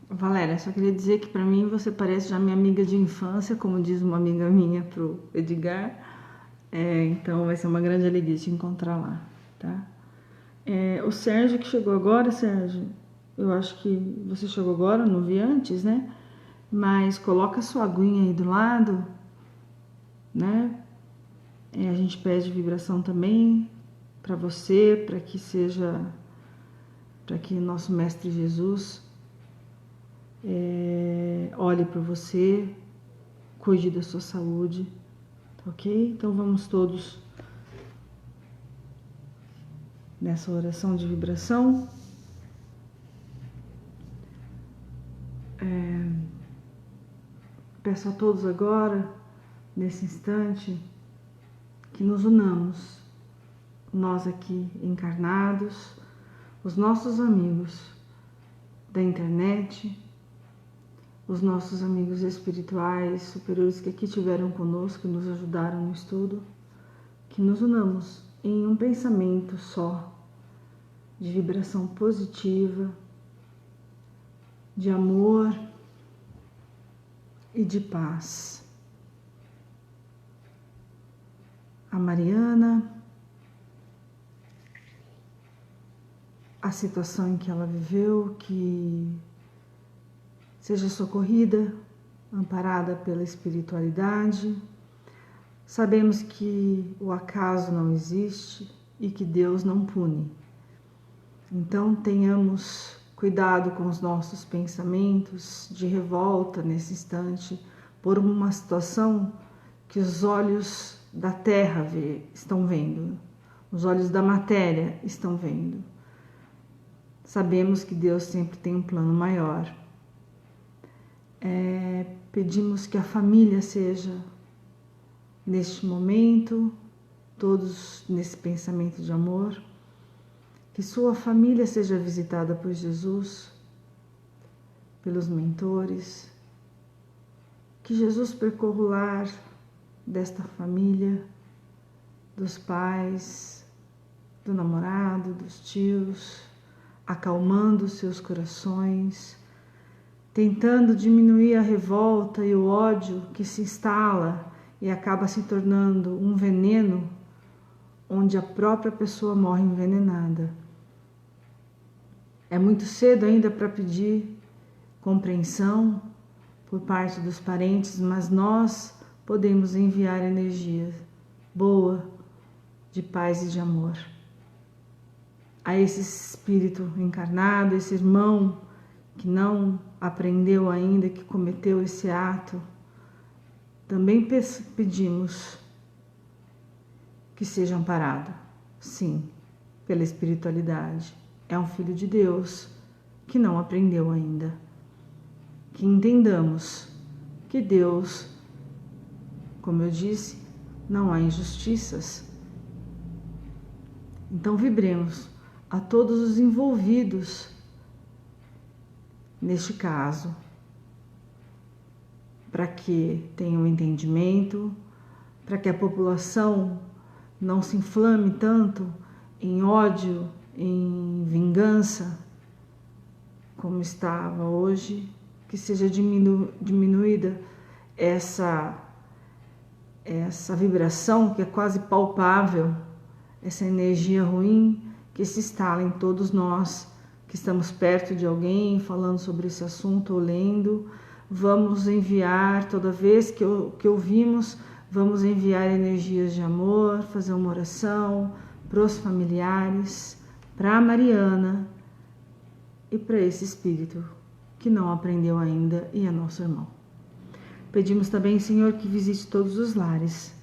Valéria, só queria dizer que para mim você parece já minha amiga de infância, como diz uma amiga minha pro Edgar. Então vai ser uma grande alegria te encontrar lá, tá? O Sérgio que chegou agora, Sérgio, eu acho que você chegou agora, não vi antes, né? Mas coloca a sua aguinha aí do lado, né? A gente pede vibração também para você, para que nosso Mestre Jesus olhe para você, cuide da sua saúde, tá ok? Então vamos todos nessa oração de vibração. Peço a todos agora, nesse instante, que nos unamos, nós aqui encarnados, os nossos amigos da internet, os nossos amigos espirituais, superiores que aqui estiveram conosco e nos ajudaram no estudo, que nos unamos em um pensamento só, de vibração positiva, de amor e de paz. A Mariana, a situação em que ela viveu, que seja socorrida, amparada pela espiritualidade. Sabemos que o acaso não existe e que Deus não pune. Então tenhamos cuidado com os nossos pensamentos de revolta nesse instante por uma situação que os olhos da terra estão vendo, os olhos da matéria estão vendo. Sabemos que Deus sempre tem um plano maior. Pedimos que a família seja, neste momento, todos nesse pensamento de amor, que sua família seja visitada por Jesus, pelos mentores, que Jesus percorra o lar desta família, dos pais, do namorado, dos tios, acalmando seus corações, tentando diminuir a revolta e o ódio que se instala e acaba se tornando um veneno, onde a própria pessoa morre envenenada. É muito cedo ainda para pedir compreensão por parte dos parentes, mas nós podemos enviar energia boa, de paz e de amor a esse espírito encarnado, esse irmão que não aprendeu ainda, que cometeu esse ato. Também pedimos que seja amparado, sim, pela espiritualidade. É um filho de Deus que não aprendeu ainda. Que entendamos que Deus, como eu disse, não há injustiças. Então vibremos a todos os envolvidos neste caso, para que tenham entendimento, para que a população não se inflame tanto em ódio, em vingança, como estava hoje, que seja diminuída essa vibração que é quase palpável, essa energia ruim que se instala em todos nós que estamos perto de alguém falando sobre esse assunto ou lendo. Vamos enviar, toda vez que ouvimos, vamos enviar energias de amor, fazer uma oração para os familiares, para a Mariana e para esse espírito que não aprendeu ainda e é nosso irmão. Pedimos também, Senhor, que visite todos os lares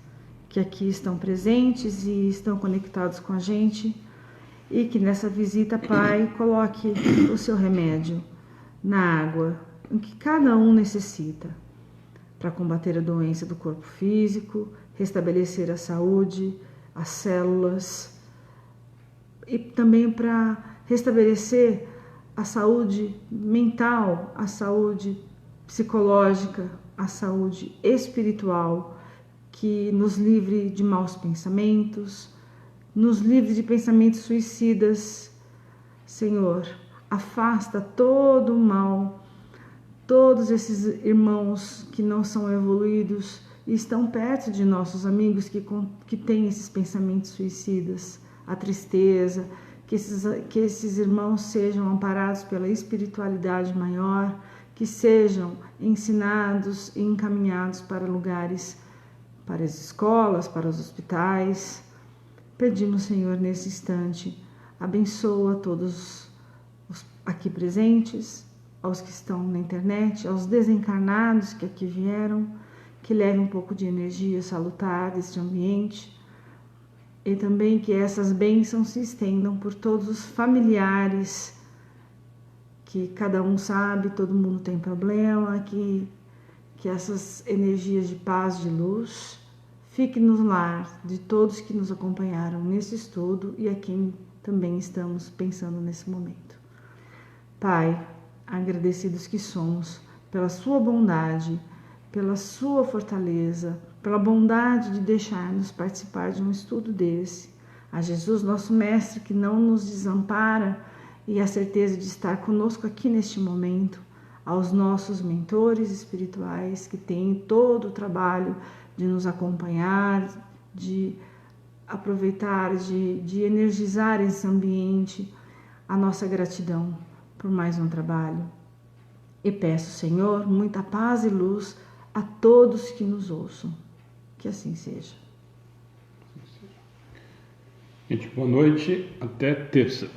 que aqui estão presentes e estão conectados com a gente, e que nessa visita, Pai, coloque o seu remédio na água, em que cada um necessita, para combater a doença do corpo físico, restabelecer a saúde, as células, e também para restabelecer a saúde mental, a saúde psicológica, a saúde espiritual, que nos livre de maus pensamentos, nos livre de pensamentos suicidas. Senhor, afasta todo o mal, todos esses irmãos que não são evoluídos e estão perto de nossos amigos que têm esses pensamentos suicidas, a tristeza, que esses irmãos sejam amparados pela espiritualidade maior, que sejam ensinados e encaminhados para lugares, para as escolas, para os hospitais. Pedimos, Senhor, nesse instante, abençoa todos os aqui presentes, aos que estão na internet, aos desencarnados que aqui vieram, que levem um pouco de energia salutar deste ambiente, e também que essas bênçãos se estendam por todos os familiares, que cada um sabe, todo mundo tem problema, que essas energias de paz, de luz, fiquem no lar de todos que nos acompanharam nesse estudo e a quem também estamos pensando nesse momento. Pai, agradecidos que somos pela sua bondade, pela sua fortaleza, pela bondade de deixar-nos participar de um estudo desse. A Jesus, nosso Mestre, que não nos desampara, e a certeza de estar conosco aqui neste momento, aos nossos mentores espirituais que têm todo o trabalho de nos acompanhar, de aproveitar, de energizar esse ambiente, a nossa gratidão por mais um trabalho. E peço, Senhor, muita paz e luz a todos que nos ouçam. Que assim seja. Gente, boa noite. Até terça.